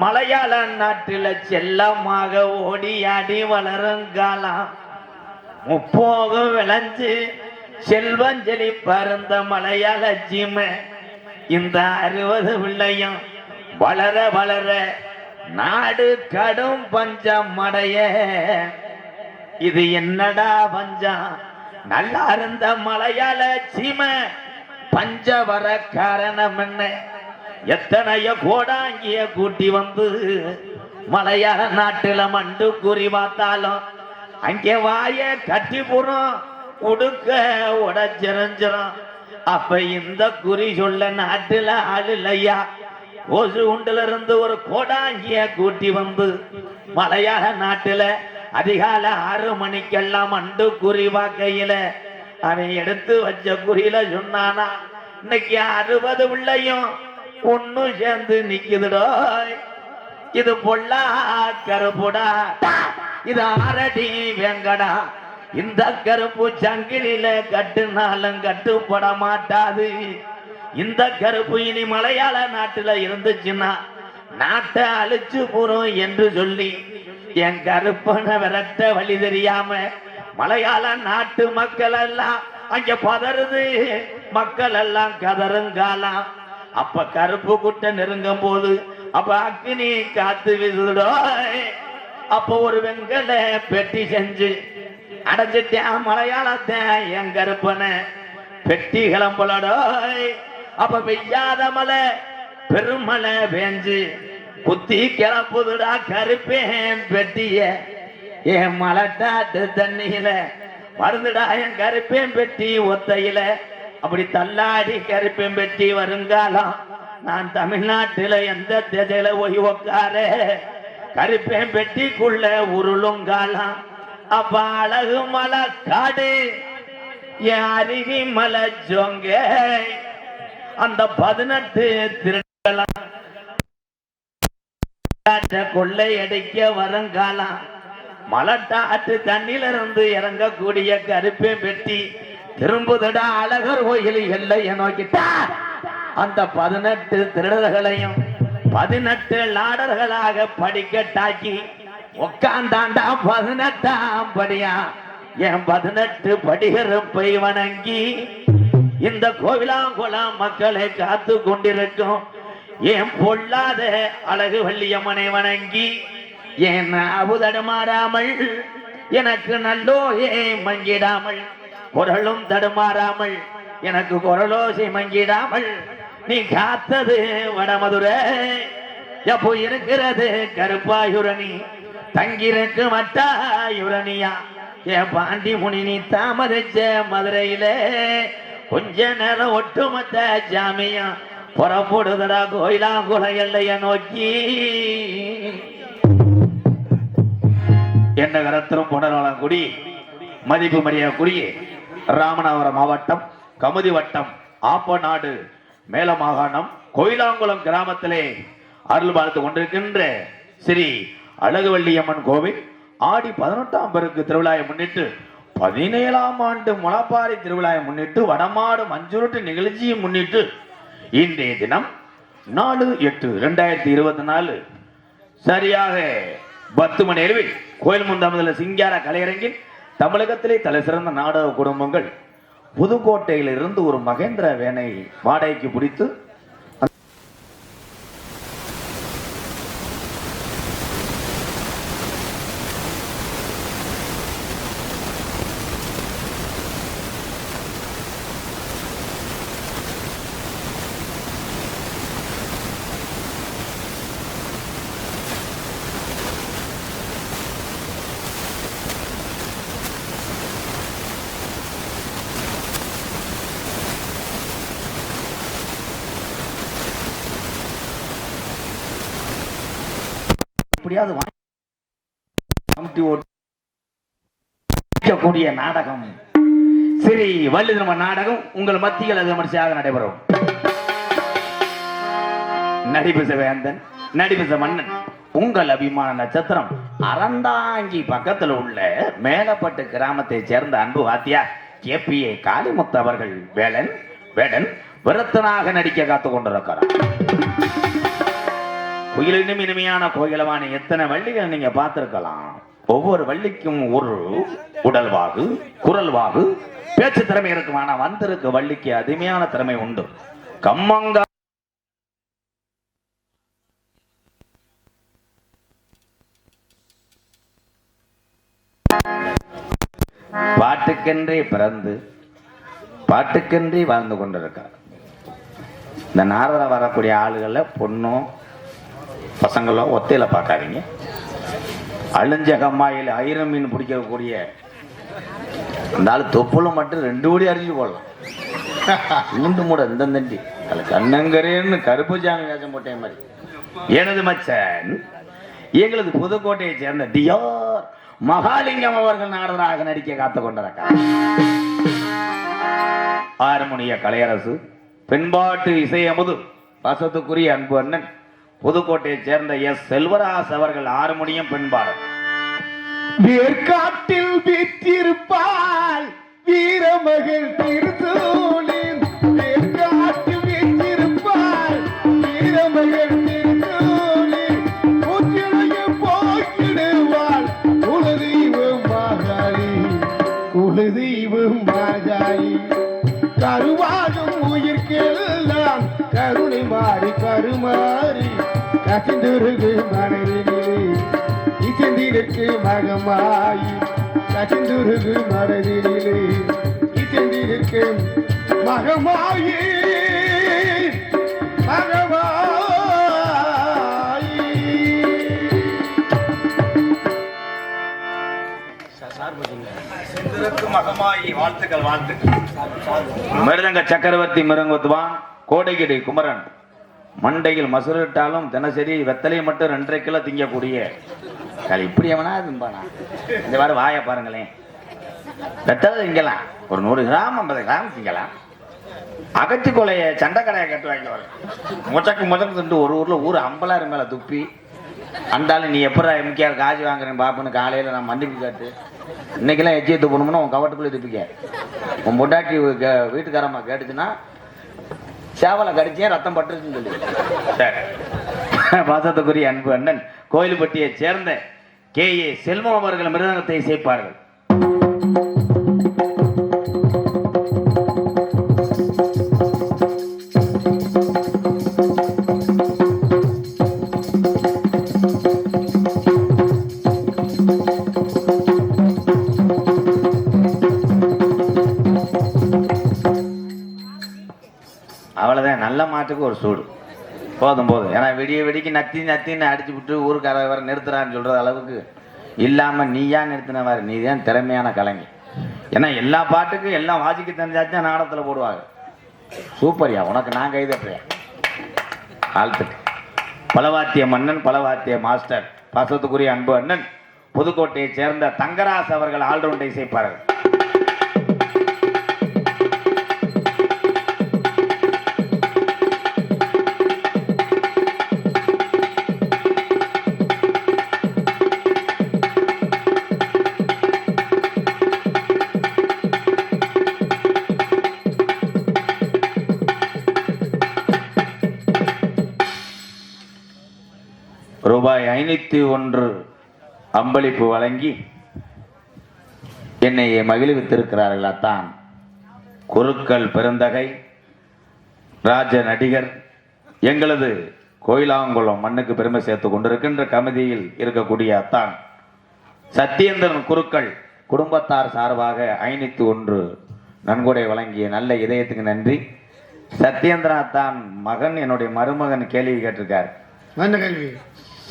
மலையாள நாட்டில செல்லமாக ஓடியாடி வளரும் காலம் முப்போகம் விளைஞ்சு செல்வஞ்சலி பருந்த மலையாள ஜீமை, இந்த 60 பிள்ளையும் வளர வளர நாடு கடும் பஞ்சம் அடைய. இது என்னடா பஞ்சம்? நல்லா இருந்த மலையாள சீமை பஞ்ச வர காரணம் என்ன? எத்தனைய கோடாங்கிய கூட்டி வந்து மலையாள நாட்டுல மண்டு குறி பார்த்தாலும் அங்கே வாய கட்டி போறோம், உடுக்க உடச்சிருஞ்சிரும். அப்ப இந்த குறி சொல்ல நாட்டுல ஆள் இல்லையா? ஓசு உண்டுல இருந்து ஒரு கோடாங்கிய கூட்டி வந்து மலையாள நாட்டுல அதிகாலை 6 மணிக்கெல்லாம் மண்டு குறி பார்க்கையில அவன் எடுத்து வச்ச குறியில சொன்னானா, இன்னைக்கு 60 பிள்ளையும் ஒண்ணு சேர்ந்து நிக்குதுடோ. இது பொல்லா கருப்புடா, இது ஆரடி வெங்கடா. இந்த கருப்பு சங்கிலில கட்டுனாலும் கட்டுப்பட மாட்டாது. இந்த கருப்பு இனி மலையாள நாட்டுல இருந்துச்சுன்னா நாட்டை அழிச்சு போறோம் என்று சொல்லி என் கருப்பனை விரட்ட வழி தெரியாம மலையாள நாட்டு மக்கள் எல்லாம் அங்க பதறுது, மக்கள் எல்லாம் கதருங்காலாம். அப்ப கருப்பு குட்டை நெருங்கும் போது அப்ப அக்னி காத்து வீசுதோ. அப்ப ஒரு வெங்கல பெட்டி செஞ்சு அடைஞ்சிட்டேன் மலையாளத்தை என் கருப்பனை பெட்டி கிளம்பலடோ. அப்ப பெய்யாத மலை பெருமலை பேஞ்சு குத்தி கிளப்புதுடா கருப்பேன் பெட்டிய என் மலட்டாட்டு தண்ணியில வருதுடா என் கருப்பேன் பெட்டி ஒத்தையில. அப்படி தள்ளாடி கருப்பேன் பெட்டி வருங்காலம் நான் தமிழ்நாட்டுல எந்த திசையில போய் உக்கார கருப்பேன் பெட்டிக்குள்ள உருளுங்காலாம் அப்ப அழகு மலை காடு என் அருவி மலை ஜோங்க அந்த 18 திருடலாம் கொள்ளை அடிக்க வருங்காலம் மலட்டாற்று தண்ணில இருந்து இறங்கக்கூடிய கருப்பேன் பெட்டி திரும்புதடா அழகர் கோயில் எல்லைய நோக்கிட்டா அந்த 18 திருடர்களையும் 18 லாடர்களாக படிக்கட்டாக்கி உட்காந்தாண்டா 18ஆம் படியா என் 18 படிகரப்பை வணங்கி இந்த கோவிலாங்குளம் மக்களை காத்து கொண்டிருக்கும் என் பொல்லாத அழகு வள்ளியம்மனை வணங்கி என் அபுதடுமாறாமல் எனக்கு நல்லோ மங்கிடாமல் குரலும் தடுமாறாமல் எனக்கு குரலோசை மங்கிடாமல் நீ காத்தது வடமதுரை எப்போ இருக்கிறது கருப்பாயுரணி தங்கிருக்கு மட்டாயுரணியா என் பாண்டி முனி நீ தாமதிச்ச மதுரையில கொஞ்ச நேரம் ஒட்டுமொத்த ஜாமியா புறப்படுதடா கோயிலாங்குளம் எல்லைய நோக்கி என்ன கரத்திலும் புனர்வளங்குடி மதிப்பு மரியாதைக்குடி ராமநாதபுரம் மாவட்டம் கமுதி வட்டம் ஆப்பநாடு மேல மாகாணம் கோயிலாங்குளம் கிராமத்திலே அருள் பார்த்து கொண்டிருக்கின்ற ஸ்ரீ அழகுவள்ளியம்மன் கோவில் ஆடி 18ஆம் பெருக்கு திருவிழாவை முன்னிட்டு 17ஆம் ஆண்டு முளப்பாரி திருவிழாவை முன்னிட்டு வடமாடு மஞ்சுருட்டு நிகழ்ச்சியை முன்னிட்டு இன்றைய தினம் 4/8/2024 சரியாக 10 மணி அளவில் கோயில் முந்தாமதுல சிங்கார கலையரங்கில் தமிழகத்திலே தலை சிறந்த நாடக குடும்பங்கள் புதுக்கோட்டையிலிருந்து ஒரு மகேந்திர வேனை வாடகைக்கு பிடித்து கூடிய நாடகம் ஸ்ரீ வள்ளி திருமண நாடகம் உங்கள் மத்தியில் விமர்சையாக நடைபெறும். நடிபச வேந்தன் நடிபச மன்னன் உங்கள் அபிமான நட்சத்திரம் அறந்தாங்கி பக்கத்தில் உள்ள மேலப்பட்டு கிராமத்தை சேர்ந்த அன்பு வாத்தியார் KPA காளிமுத்து அவர்கள் வேடன் விரத்தனாக நடிக்க காத்துக் கொண்டிருக்கிறார். குயிலினும் இனிமையான கோயிலவான எத்தனை வள்ளிகள் நீங்க பார்த்திருக்கலாம். ஒவ்வொரு வள்ளிக்கும் ஒரு உடல்வாகு குரல்வாகு பேச்சு திறமை இருக்கும். ஆனா வந்திருக்கு வள்ளிக்கு அதிமையான திறமை உண்டு. கம்மங்கா பாட்டுக்கென்றே பிறந்து பாட்டுக்கென்றே வாழ்ந்து கொண்டிருக்கார். இந்த நாரதா வரக்கூடிய ஆளுகளை பொண்ணும் பசங்களோ ஒத்தையில பார்க்காதீங்க. அழிஞ்ச கம்மாயில் 1000 மீன் பிடிக்கக்கூடிய அந்த ஆள் தொப்புளும் மட்டும் 2 கோடி அரிஞ்சு போடலாம். மூண்டு மூட இந்த தண்டி அதில் கண்ணங்கரேன்னு கருப்பு ஜாமி வேஷம் போட்டே மாதிரி. எனது மச்சன் எங்களது புதுக்கோட்டையை சேர்ந்த டிஆர் மகாலிங்கம் அவர்கள் நாடகராக நடிக்க காத்து கொண்டிருக்கார். ஆறுமுனிய கலையரசு பெண்பாட்டு இசையமுது வசத்துக்குரிய அன்பு அண்ணன் புதுக்கோட்டையை சேர்ந்த செல்வராஜ் அவர்கள் ஆறுமுனியம் பெண்பாடல். வேர்காட்டில் வீற்றிருப்பால் வீரமகள் திருத்தோளில் வேர்காட்டில் வீற்றிருப்பால் வீரமகள் திருத்தோளில் கூற்றிலைய போக்கிடுவாள் குலதெய்வம் மாகாளி கருவாடும் உயிர்க்கெல்லாம் கருணை மாறி கருமாறி கசிந்துருகு மனதிலே இசைந்திருக்கு மகமாயி கசிந்துருகு மனதிலே இசைந்திருக்கு மகமாயி மகமாயி வாழ்த்துக்கள். மிருதங்க சக்கரவர்த்தி மிருங்குத்வான் கோடைகிடி குமரன் மண்டையில் மசுரிட்டாலும் தினசரி வெத்தலையை மட்டும் 2.5 கிலோ திங்கக்கூடிய களி. இப்படி எவனா திம்பானா? இந்த மாதிரி வாயை பாருங்களேன். வெத்தலை திங்கலாம், ஒரு 100 கிராம் 50 கிராம் திங்கலாம். அகத்தி கொலையை சண்டைக்கடையை கட்டு வாங்கிடுவாங்க. முச்சக்கு திண்டு ஒரு ஊர் அம்பலாறு மேலே துப்பி அந்தாலும் நீ எப்படா எம்கேஆர் காசு வாங்குறேன் பாப்புன்னு காலையில் நான் மன்னிப்பு கேட்டு இன்னைக்கெல்லாம் எச்சியை துப்பணும்னா உன் கவட்டுக்குள்ளே துப்பிக்க. உன் பொண்டாட்டி வீட்டுக்காரம்மா கேட்டுச்சுன்னா சேவலை கடிச்சே ரத்தம் பட்டுருச்சுன்னு சொல்லி. சரி, பாசத்துக்குரிய அன்பு அண்ணன் கோயில்பட்டியை சேர்ந்த KA செல்வம் அவர்கள் மிருதங்கத்தை இசைப்பார்கள். அவ்வளோதான், நல்ல மாட்டுக்கு ஒரு சூடு போதும். ஏன்னா வெடிக்கு நத்தின்னு அடிச்சு விட்டு ஊருக்கார வர நிறுத்துறான்னு சொல்கிற அளவுக்கு இல்லாமல் நீயா நிறுத்தினவாரு. நீ தான் திறமையான கலைஞர். ஏன்னா எல்லா பாட்டுக்கும் எல்லாம் வாசிக்க தெரிஞ்சாச்சும் நாடகத்தில் போடுவாங்க. சூப்பர்யா, உனக்கு நான் கைதட்டுறேன். ஆழ்த்துட்டு பலவாத்திய மன்னன், பலவாத்திய மாஸ்டர், பாசத்துக்குரிய அன்பு அண்ணன் புதுக்கோட்டையை சேர்ந்த தங்கராஸ் அவர்கள் ஆல்ரவுண்டை இசைப்பார்கள். ரூபாய் 501 அம்பளிப்பு வழங்கி என்னை மகிழ்வித்திருக்கிறார்கள். அத்தான் குருக்கள் பெருந்தகை ராஜ நடிகர், எங்களது கோயிலாங்குளம் மண்ணுக்கு பெருமை சேர்த்து கொண்டிருக்கின்ற கமிட்டியில் இருக்கக்கூடிய அத்தான் சத்யேந்திரன் குருக்கள் குடும்பத்தார் சார்பாக 501 நன்கொடை வழங்கிய நல்ல இதயத்துக்கு நன்றி. சத்யேந்திரன் அத்தான் மகன், என்னுடைய மருமகன் கேள்வி கேட்டிருக்கார். என்ன கேள்வி?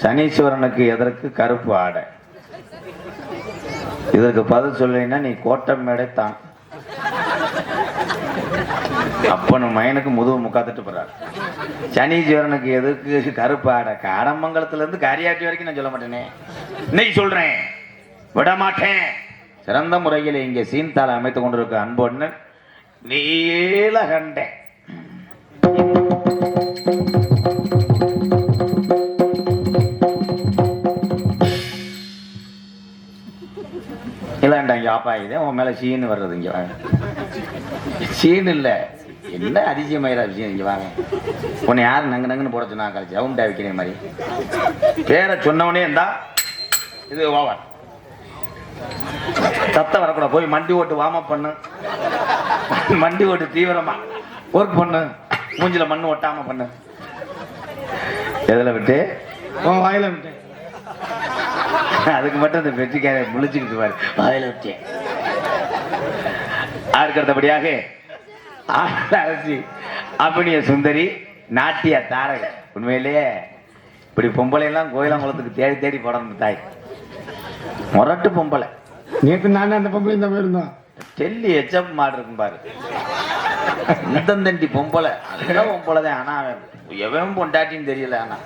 சனீஸ்வரனுக்கு எதற்கு கருப்பு ஆடை? இதற்கு பதில் சொல்லினா நீ கோட்டம் மேடை தான். அப்பனும் மயனுக்கு முதுகு முக்காத்துட்டு போறாரு. சனீஸ்வரனுக்கு எதுக்கு கருப்பு ஆடை? காடமங்கலத்துல இருந்து கரியாட்டி வரைக்கும் நான் சொல்ல மாட்டேனே, இன்னைக்கு சொல்றேன், விட மாட்டேன். சிறந்த முறையில் இங்கே சீன்தாளை அமைத்துக் கொண்டிருக்க அன்பொண்ணு நீலகண்டே. இல்லைண்டாங்க அப்பா, இதே உன் மேலே சீனு வர்றது. இங்கே வாங்க, சீன் இல்லை, என்ன அதிசயமாயிரா விஷயம். இங்கே வாங்க, உன்னை யாரும் நங்குன்னு போட சொன்னா கழிச்சு அவுண்டா வைக்கிற மாதிரி பேரை சொன்னவனே இருந்தா இது ஓவர். சத்தம் வரக்கூடாது. போய் மண்டி ஓட்டு வார்ம் பண்ணு, மண்டி ஓட்டு தீவிரமா ஒர்க் பண்ணு, மூஞ்சில மண்ணு ஒட்டாம பண்ணு. எதில் விட்டு வாயில விட்டு அதுக்கு மட்டும் இந்த வெற்றிக்கார முழிச்சுக்கிட்டு பாரு, வாயில விட்டேன். அடுத்தபடியாக அரசி அபினிய சுந்தரி, நாட்டிய தாரக. உண்மையிலேயே இப்படி பொம்பளை எல்லாம் கோயிலாங்குளத்துக்கு தேடி தேடி போடணும் தாய். முரட்டு பொம்பளை. நேற்று நானே அந்த பொம்பளை இந்த மாதிரி இருந்தோம். டெல்லி எச்சப் மாடு இருக்கும் பாரு, இந்தந்தண்டி பொம்பளை. அதெல்லாம் பொம்பளை தான், ஆனா எவன் பொண்டாட்டின்னு தெரியல. ஆனா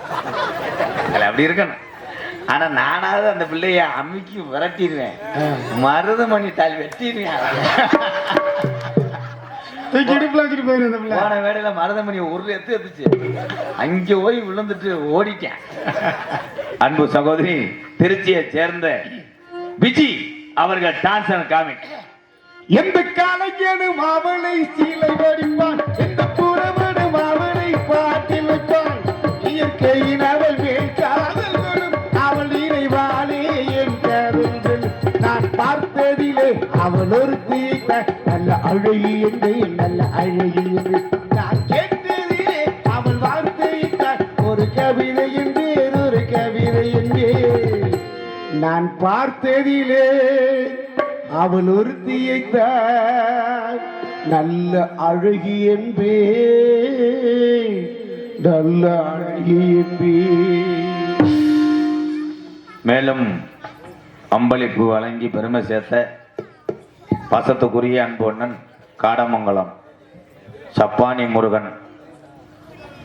அப்படி இருக்கணும். ஆனா நானாவது அந்த பிள்ளைய அம்மிக்கு விரட்டிடுவேன், மருதமணி தால் வெட்டிடுவேன். போன வேடையில மருதமணி ஒரு எத்துச்சு, அங்க போய் விழுந்துட்டு ஓடிட்டேன். அன்பு சகோதரி திருச்சியை சேர்ந்த விஜி அவர்கள் டான்ஸ் அண்ட் காமிக். எந்த கலைஞனும் அவளை சீலை வடிப்பான், எந்த புறவனும் அவளை பாட்டி வைப்பான். இயற்கையின் அவள் மேல் காதல் வரும், அவள் இறைவாளே என் கருங்கள். நான் பார்த்ததிலே அவள் ஒரு தீக்க நல்ல அழகி என்று, நல்ல அழகி என்று. நான் கேட்டதிலே அவள் வார்த்தையிட்டாள், ஒரு கவிதை என்றேன், ஒரு கவிதை என்றேன். நான் பார்த்ததிலே அவள் ஒருத்தியைத்தான் நல்ல அழகி என்பே, நல்ல அழகி என்பே. மேலும் அம்பளிப்பு வழங்கி பெருமை சேர்த்த பாசத்துக்குரிய அன்பொண்ணன் காடமங்கலம் சப்பானி முருகன்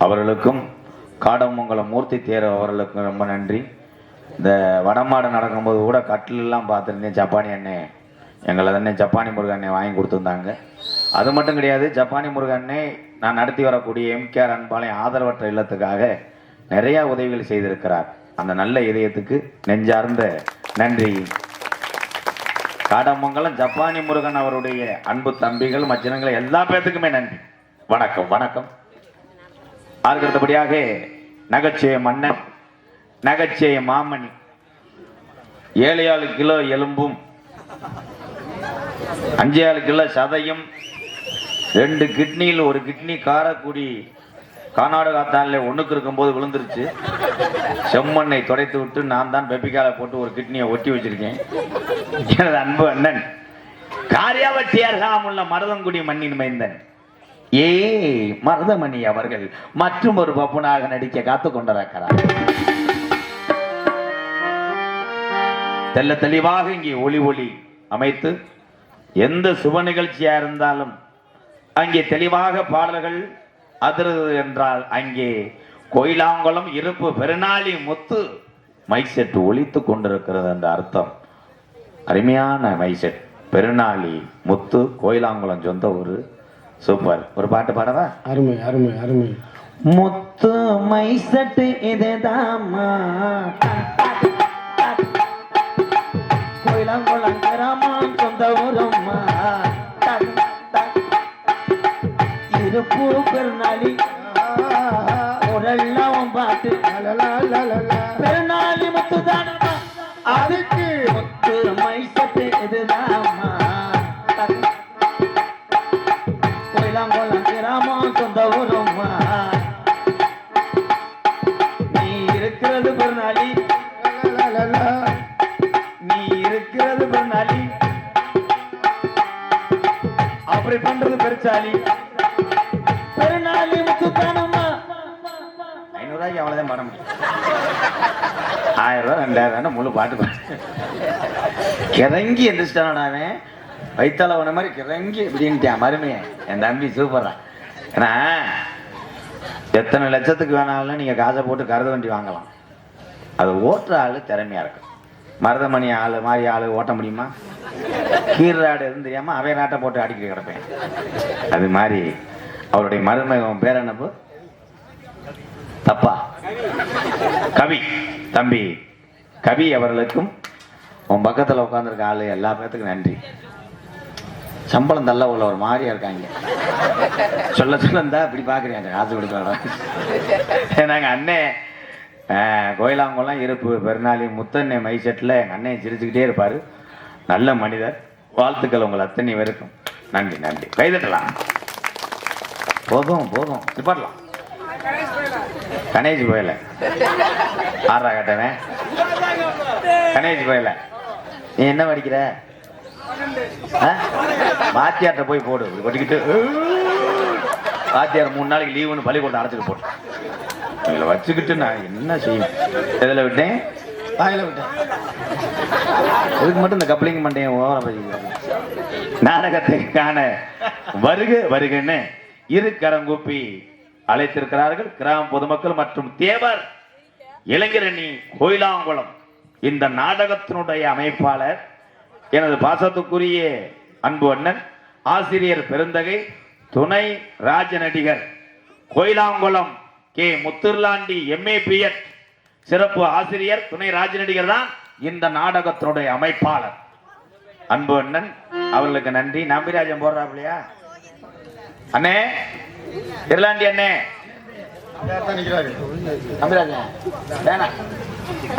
அவர்களுக்கும் காடமங்கலம் மூர்த்தி தேர் அவர்களுக்கு ரொம்ப நன்றி. இந்த வடமாடு நடக்கும்போது கூட கட்டிலெல்லாம் பார்த்துருந்தேன். ஜப்பானி அண்ணே எங்களை தானே ஜப்பானி முருகண்ணே வாங்கி கொடுத்துருந்தாங்க. அது மட்டும் கிடையாது, ஜப்பானி முருகண்ணே நான் நடத்தி வரக்கூடிய எம்கேஆர் அன்பாளையம் ஆதரவற்ற இல்லத்துக்காக நிறைய உதவிகள் செய்திருக்கிறார். அந்த நல்ல இதயத்துக்கு நெஞ்சார்ந்த நன்றி. காடமங்கலம் ஜப்பானி முருகன் அவருடைய அன்பு தம்பிகள் மச்சினங்கள் எல்லா பேர்த்துக்குமே நன்றி. வணக்கம் வணக்கம். அடுத்தபடியாக நகைச்சுவை மன்னன், நகைச்சுவை மாமணி, 7 கிலோ எலும்பும் 5 கிலோ சதையும் 2 கிட்னியில் 1 கிட்னி காரக்குடி கர்நாடகாத்தால ஒண்ணுக்கு இருக்கும்போது விழுந்துருச்சு. செம்மண்ணை துடைத்து விட்டு நான் தான் பெப்பிக்கால போட்டு 1 கிட்னியை ஒட்டி வச்சிருக்கேன். எனது அன்பு அண்ணன் காரியாவட்டியார் உள்ள மருதங்குடி மண்ணின் மைந்தன் மருதமணி அவர்கள் மற்றும் ஒரு பப்புனாக நடிக்க காத்து கொண்டிருக்கிறார். தெல்ல தெளிவாக இங்கே ஒளி அமைத்து எந்த சுப நிகழ்ச்சியா இருந்தாலும் அங்கே தெளிவாக பாடல்கள் அதிர்வு என்றால் அங்கே கோயிலாங்குளம் இருப்பு பெருநாளி முத்து மைசெட் ஒலித்து கொண்டிருக்கிறது என்ற அர்த்தம். அருமையான மைசெட் பெருநாளி முத்து கோயிலாங்குளம் சொந்த ஊரு. சூப்பர். ஒரு பாட்டு பாடவா? அருமை அருமை அருமை. முத்து மைசெட் இதுதாம்மா கோயிலாங்குளம் கிராமம் சொந்த ஊரம்மா இருப்பு பெருநாளி உரெல்லாம் பாட்டு பெருநாளி முத்து தானம்மா அதுக்கு முத்து மைசெட் இதுதாம்மா கோயிலாங்குளம் கிராமம் சொந்த ஊரம்மா நீ இருக்கிறது பெருநாளி நீ இருக்கிறது பெருநாளி அப்படி பண்றது பெருச்சாலி பெருநாளி முத்து தானம்மா. 500 ரூபாய்க்கு அவ்வளவுதான் பாட முடியும். 1000 ரூபாய் 2000 முழு பாட்டு கிறங்கி எந்திரிச்சிட்டானே வைத்தால உன மாதிரி கிறங்கி இப்படின்ட்டான் மருமையை. என் தம்பி சூப்பரா. ஏன்னா எத்தனை லட்சத்துக்கு வேணாலும் நீங்க காசை போட்டு கருத வண்டி வாங்கலாம். அது ஓட்டுற ஆளு திறமையா இருக்கு. மருதமணி ஆளு மாதிரி ஆளு ஓட்ட முடியுமா? கீராடு இருந்து தெரியாம அவை நாட்டை போட்டு அடிக்கிட்டு கிடப்பேன். அது மாதிரி அவருடைய மருமகன் பேர் என்னப்பு தப்பா கவி தம்பி கவி அவர்களுக்கும் உன் பக்கத்தில் உட்காந்துருக்க ஆளு எல்லா பேர்த்துக்கும் நன்றி. சம்பளம் தள்ள உள்ள ஒரு மாதிரியா இருக்காங்க. சொல்ல இருந்தா இப்படி பாக்குறீங்க காசு கொடுக்கலாம். நாங்க அண்ணே கோயிலாங்குளம் இருப்பு பெருநாளி முத்தண்ணே மைசெட்டில் எங்கள் அண்ணன் சிரிச்சுக்கிட்டே இருப்பார். நல்ல மனிதர். வாழ்த்துக்கள் உங்கள் அத்தனை பேருக்கும். நன்றி நன்றி. கைதட்டலாம். போதும் போதும் நிப்பாட்டலாம். கணேஷ் போயல ஆறா கட்டவன் கணேஷ் போயல நீ என்ன படிக்கிற? வாத்தியார்ட்ட போய் போடு. கொட்டிக்கிட்டு வாத்தியார் 3 நாளைக்கு லீவுன்னு பள்ளிக்கூடம் அடைச்சிட்டு போட்டு இதில் வச்சுக்கிட்டு நான் என்ன செய்யும்? எதில் விட்டேன்? வாயில விட்டேன். இதுக்கு மட்டும் இந்த கப்ளிங் மண்டையும் ஓர நாடகத்தை காண வருக வருகன்னு இரு கரங்கூப்பி அழைத்திருக்கிறார்கள் கிராம பொதுமக்கள் மற்றும் தேவர் இளைஞரணி கோயிலாங்குளம். இந்த நாடகத்தினுடைய அமைப்பாளர் எனது பாசத்துக்குரிய அன்பு அண்ணன் ஆசிரியர் பெருந்தகை துணை ராஜ நடிகர் கோயிலாங்குளம் கே முத்துர்லாண்டி MAPS சிறப்பு ஆசிரியர் துணை ராஜ நடிகர் தான் இந்த நாடகத்தினுடைய அமைப்பாளர். அன்பு அண்ணன் அவர்களுக்கு நன்றி. நம்பிராஜன் போடுறாப்லையா அண்ணே? இருளாண்டி அண்ணே நம்பிராஜன்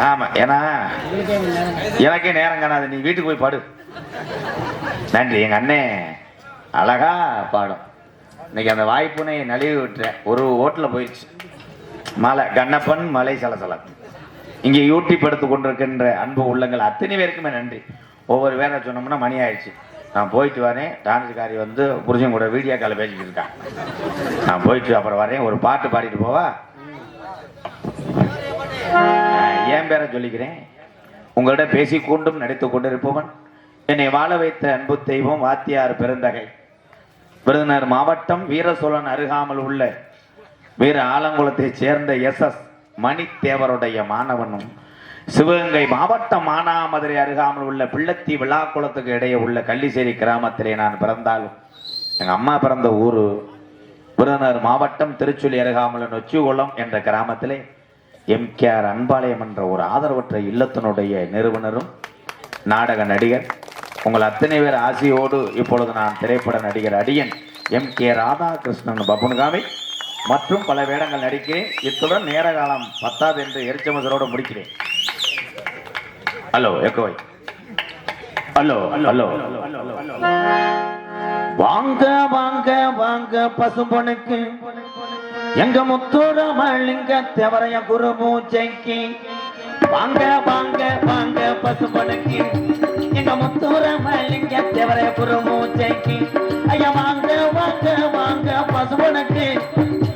ஆமா. ஏன்னா எனக்கே நேரம் காணாது. நீ வீட்டுக்கு போய் பாடு. நன்றி. எங்க அண்ணே அழகா பாடும். இன்னைக்கு அந்த வாய்ப்புனை நழுவி விட்டுறேன். ஒரு ஓட்டுல போயிடுச்சு. மலை கண்ணப்பன் மலை சலசலம். இங்கே யூடியூப் எடுத்து கொண்டிருக்கின்ற அன்பு உள்ளங்கள் அத்தனை பேருக்குமே நன்றி. ஒவ்வொரு வேலை சொன்னோம்னா மணி ஆயிடுச்சு. நான் போயிட்டு வரேன். டான்ஸுக்காரி வந்து புருஷன் கூட வீடியோ காலை பேசிக்கிட்டு இருக்கான். நான் போயிட்டு அப்புறம் வரேன். ஒரு பாட்டு பாடிட்டு போவா? என் பேரை சொல்லிக்கிறேன். உங்களிடம் பேசிக்கொண்டும் நடித்து கொண்டிருப்பவன் என்னை வாழ வைத்த அன்பு தெய்வம் வாத்தியார் பெருந்தகை விருதுநகர் மாவட்டம் வீரசோழன் அருகாமல் உள்ள வீர ஆலங்குளத்தை சேர்ந்த SS மணித்தேவருடைய மாணவனும் சிவகங்கை மாவட்டம் மானாமதுரை அருகாமல் உள்ள பிள்ளத்தி விழாக்குளத்துக்கு இடையே உள்ள கள்ளிசேரி கிராமத்திலே நான் பிறந்தாலும் எங்க அம்மா பிறந்த ஊரு விருதுநகர் மாவட்டம் திருச்சுழி அருகாமல் நொச்சிகுளம் என்ற கிராமத்திலே MKR அன்பாலயம் என்ற ஒரு ஆதரவற்ற இல்லத்தினுடைய நிறுவனரும் நாடக நடிகர் உங்கள் அத்தனை பேர் ஆசையோடு இப்பொழுது நான் திரைப்பட நடிகர் அடியன் MK ராதாகிருஷ்ணன் பப்புனுகாமி மற்றும் பல வேடங்கள் நடிக்கிறேன். இத்துடன் நேர காலம் பத்தாது என்று எரிச்சமசரோடு முடிக்கிறேன். ஹலோ எக்கோய் ஹலோ ஹலோ வாங்க வாங்க வாங்க பசும்பொனுக்கு எங்க முத்துராமலிங்க தேவரைய குரு பூஜைக்கு வாங்க வாங்க வாங்க பசும்பொனுக்கு எங்க முத்துராமலிங்க தேவரைய குரு பூஜைக்கு ஐயா வாங்க வாங்க வாங்க பசும்பொனுக்கு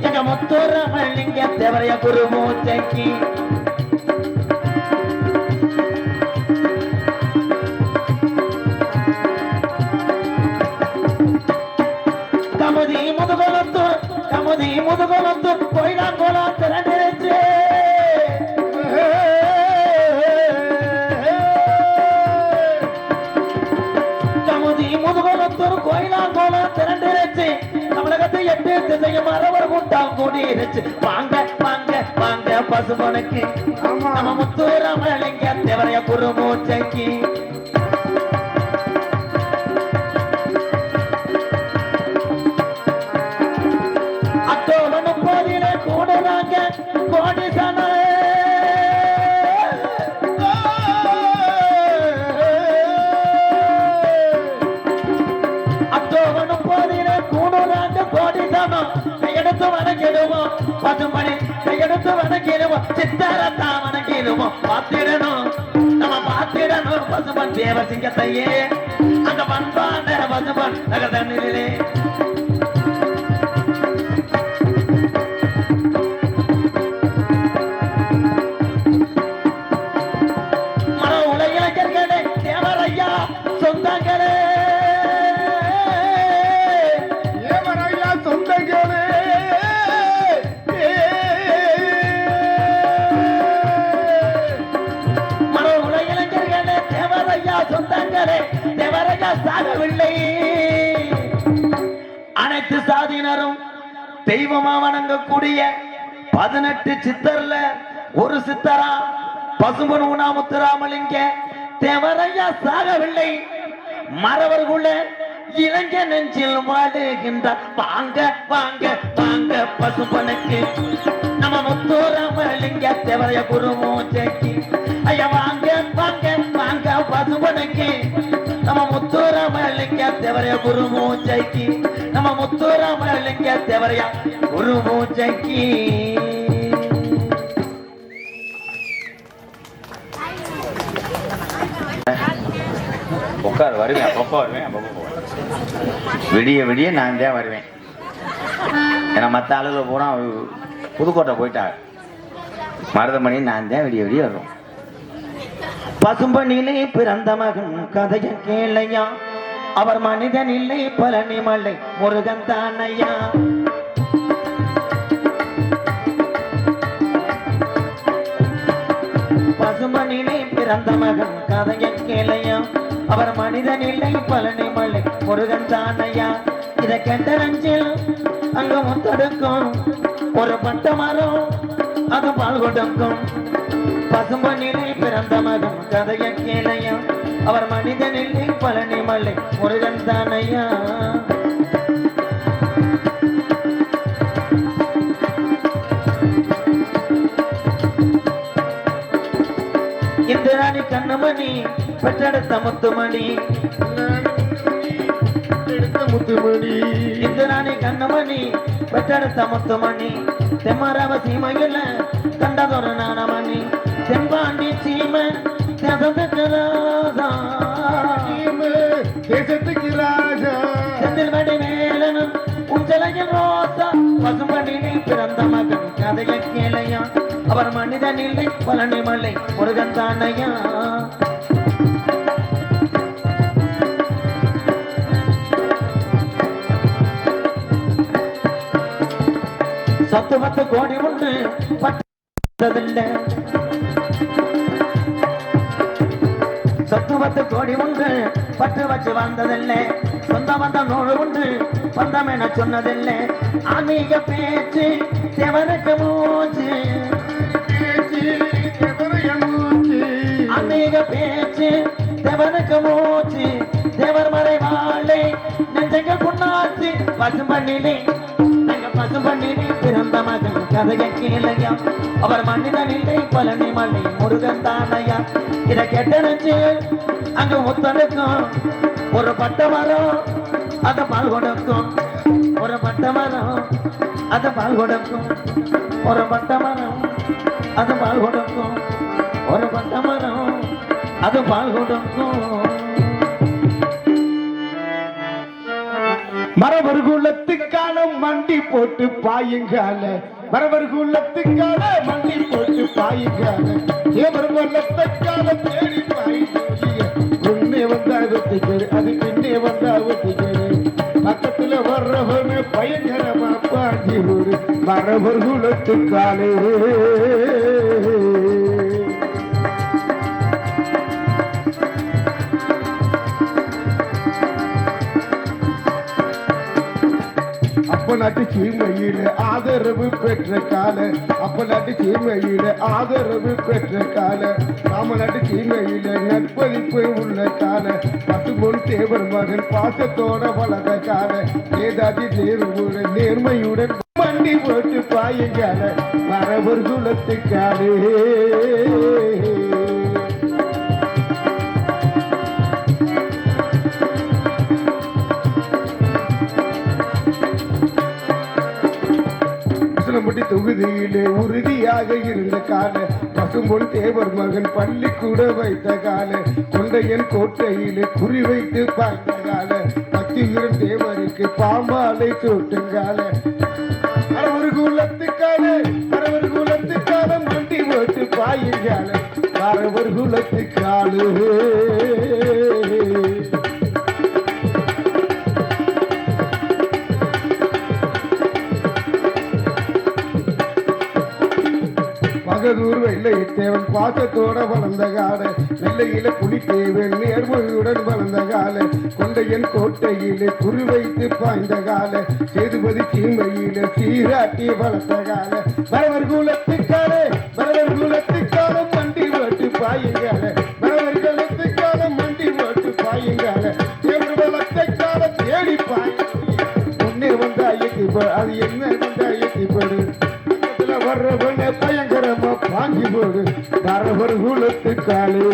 எங்க முத்துராமலிங்க தேவரைய குரு பூஜைக்கு கமுதி முதுகுலத்து கோயிலாங்கோலா திரண்டிருச்சு கமுதி முதுகுலத்தூர் கோயிலாங்கோலா திரண்டிருச்சு தமிழகத்தை 8 திசையும் அரவர் கூட்டம் கூடிருச்சு வாங்க வாங்க வாங்க பசுமனுக்கு நம்ம முத்துராமலிங்க தேவரைய குருமூச்சைக்கு எடுத்து வணங்கிடுவோம் சித்தாரத்தா வணங்கிடுவோம் பார்த்திடணும் நம்ம பார்த்திடணும் பசுமன் தேவ சிங்கத்தையே அந்த பண்பாண்ட பசுமன் நகர்தண்ணிலே மன உலகிலே தேவரையா சொந்தங்களே சாகவில்லை அனைத்து சாதியினரும் தெய்வமா வணங்கக்கூடிய 18 சித்தர்ல ஒரு சித்தரா பசும்பொன் முத்துராமலிங்க தேவரையா சாகவில்லை மறவர்குள்ள இளைஞ நெஞ்சில் வாழுகின்றார் வாங்க வாங்க வாங்க பசும்பொனுக்கு நம்ம முத்துராமலிங்க தேவரைய குருமூச்சைக்கு ஐயா வாங்க வாங்க வாங்க பசும்பொனுக்கு நம்ம முத்துராமலிங்க தேவரைய குருமூச்சைக்கு நம்ம முத்துராமலிங்க தேவரைய குருமூச்சைக்கு உட்கார் வருவேன் அப்பப்போ வருவேன் அப்பப்போ விடிய விடிய நான் தான் வருவேன் ஏன்னா மற்ற ஆளுகள் பூரா புதுக்கோட்டை போயிட்டாங்க மருதமணி நான் தான் விடிய விடிய வருவோம் பசும்பொனிலே பிறந்த மகன் கதைய கேளையா அவர் மனிதன் இல்லை பழனி மலை முருகன் தானையா பசும்பொனிலே பிறந்த மகன் கதைய கேளையா அவர் மனிதன் இல்லை பழனி மலை முருகன் தானையா இத கெட்ட நஞ்சில் அங்க முத்தெடுக்கும் ஒரு பட்ட மரம் அது பால் கொடுக்கும் பசும்பொனிலே பிறந்த மகன் கதைய கேளையா அவர் மனிதன் இல்லை பழனி மலை முருகன் தானையா இந்திராணி கண்ணமணி பெற்றெடுத்த முத்துமணி இந்திராணி கண்ணமணி பெற்றெடுத்த முத்துமணி தெம்மரவ சீமையில கண்டதொரு நாணமணி செம்பாண்டி சீமை தேசத்துக்கு ராஜா செந்தில் வடி மேலனும் உஞ்சலையில் ரோசா பசும்பொனிலே பிறந்த மகன் கதைய கேளையா அவர் மனிதன் இல்லை பழனி மலை முருகன் தானையா சத்துவத்து கோடி உண்டு பட்டதில்லை சத்துவத்து கோடி உண்டு பட்டு வச்சு வாழ்ந்ததில்லை சொந்த வந்த நூறு உண்டு பந்தம் என சொன்னதில்லை ஆன்மீக பேச்சு தேவனுக்கு மூச்சு ஆன்மீக பேச்சு தேவனுக்கு மூச்சு தேவர் மறை வாழை நெஞ்சங்கள் புண்ணாச்சு பசும்பண்ணிலே பசும்பண்ணிலே பிறந்த மகன் கதையை கேளையா அவர் மனிதனில்லை பழனி மலை முருகன் தானையா இதை கெட்டணிச்சு அங்க முத்தனுக்கும் ஒரு பட்ட மரம் அதை பால் கொடுக்கும் ஒரு பட்ட மரம் அதை பால் கொடுக்கும் ஒரு பட்ட மரம் அது பால் கொடுக்கும் ஒரு பட்ட மரம் அது பால் கொடுக்கும் மரவர் குலத்துக்கான மண்டி போட்டு பாயுங்கால மரவர் குலத்துக்கான மண்டி போட்டு பாயுங்கால ஏவர் குலத்துக்கான தேடி பாயுங்க முன்னே வந்தா வெட்டிக்கிறது அது பின்னே வந்தா வெட்டிக்கிறது பக்கத்துல வர்றவனு பயங்கரமா பாஞ்சி ஒரு மரவர் குலத்துக்காலே அப்ப நாட்டு சீமையில ஆதரவு பெற்ற கால அப்ப நாட்டு சீமையில ஆதரவு பெற்ற கால நாம நாட்டு சீமையில நட்பதிப்பு உள்ள கால பசுமொன் தேவர் மகன் பாசத்தோட வளர்ந்த கால நேதாஜி தேவருடன் நேர்மையுடன் மண்டி போட்டு பாயுங்கால மரபர் குலத்துக்காலே தொகுதியிலே உறுதியாக இருந்த கால பசும்பொன் தேவர் மகன் பள்ளிக்கூட வைத்த கால கொண்டையன் கோட்டையிலே குறி வைத்து பார்த்த கால பத்தியுடன் தேவருக்கு பாம்பாலை சூட்டுங்கால அரவர் குலத்துக்கால மண்டி ஓட்டு பாயுங்கால அரவர் குலத்துக்காலு மகதூர் வெள்ளை தேவன் பாசத்தோட வளர்ந்த கால வெள்ளையில புலி தேவன் நேர்மையுடன் வளர்ந்த கால கொண்டையன் கோட்டையிலே குறி வைத்து பாய்ந்த கால சேதுபதி சீமையில சீராட்டி வளர்த்த கால பரவர் குலத்துக்கால மண்டி ஓட்டு பாயுங்கால பரவர் குலத்துக்கால மண்டி ஓட்டு பாயுங்கால தேவர் வளர்த்த தேடி பாய் முன்னே வந்தா அது என்ன வந்தா எட்டிப்படு வர்றவன பயங்கரமா பாங்கி போடு மரபர் குலத்துக்காலே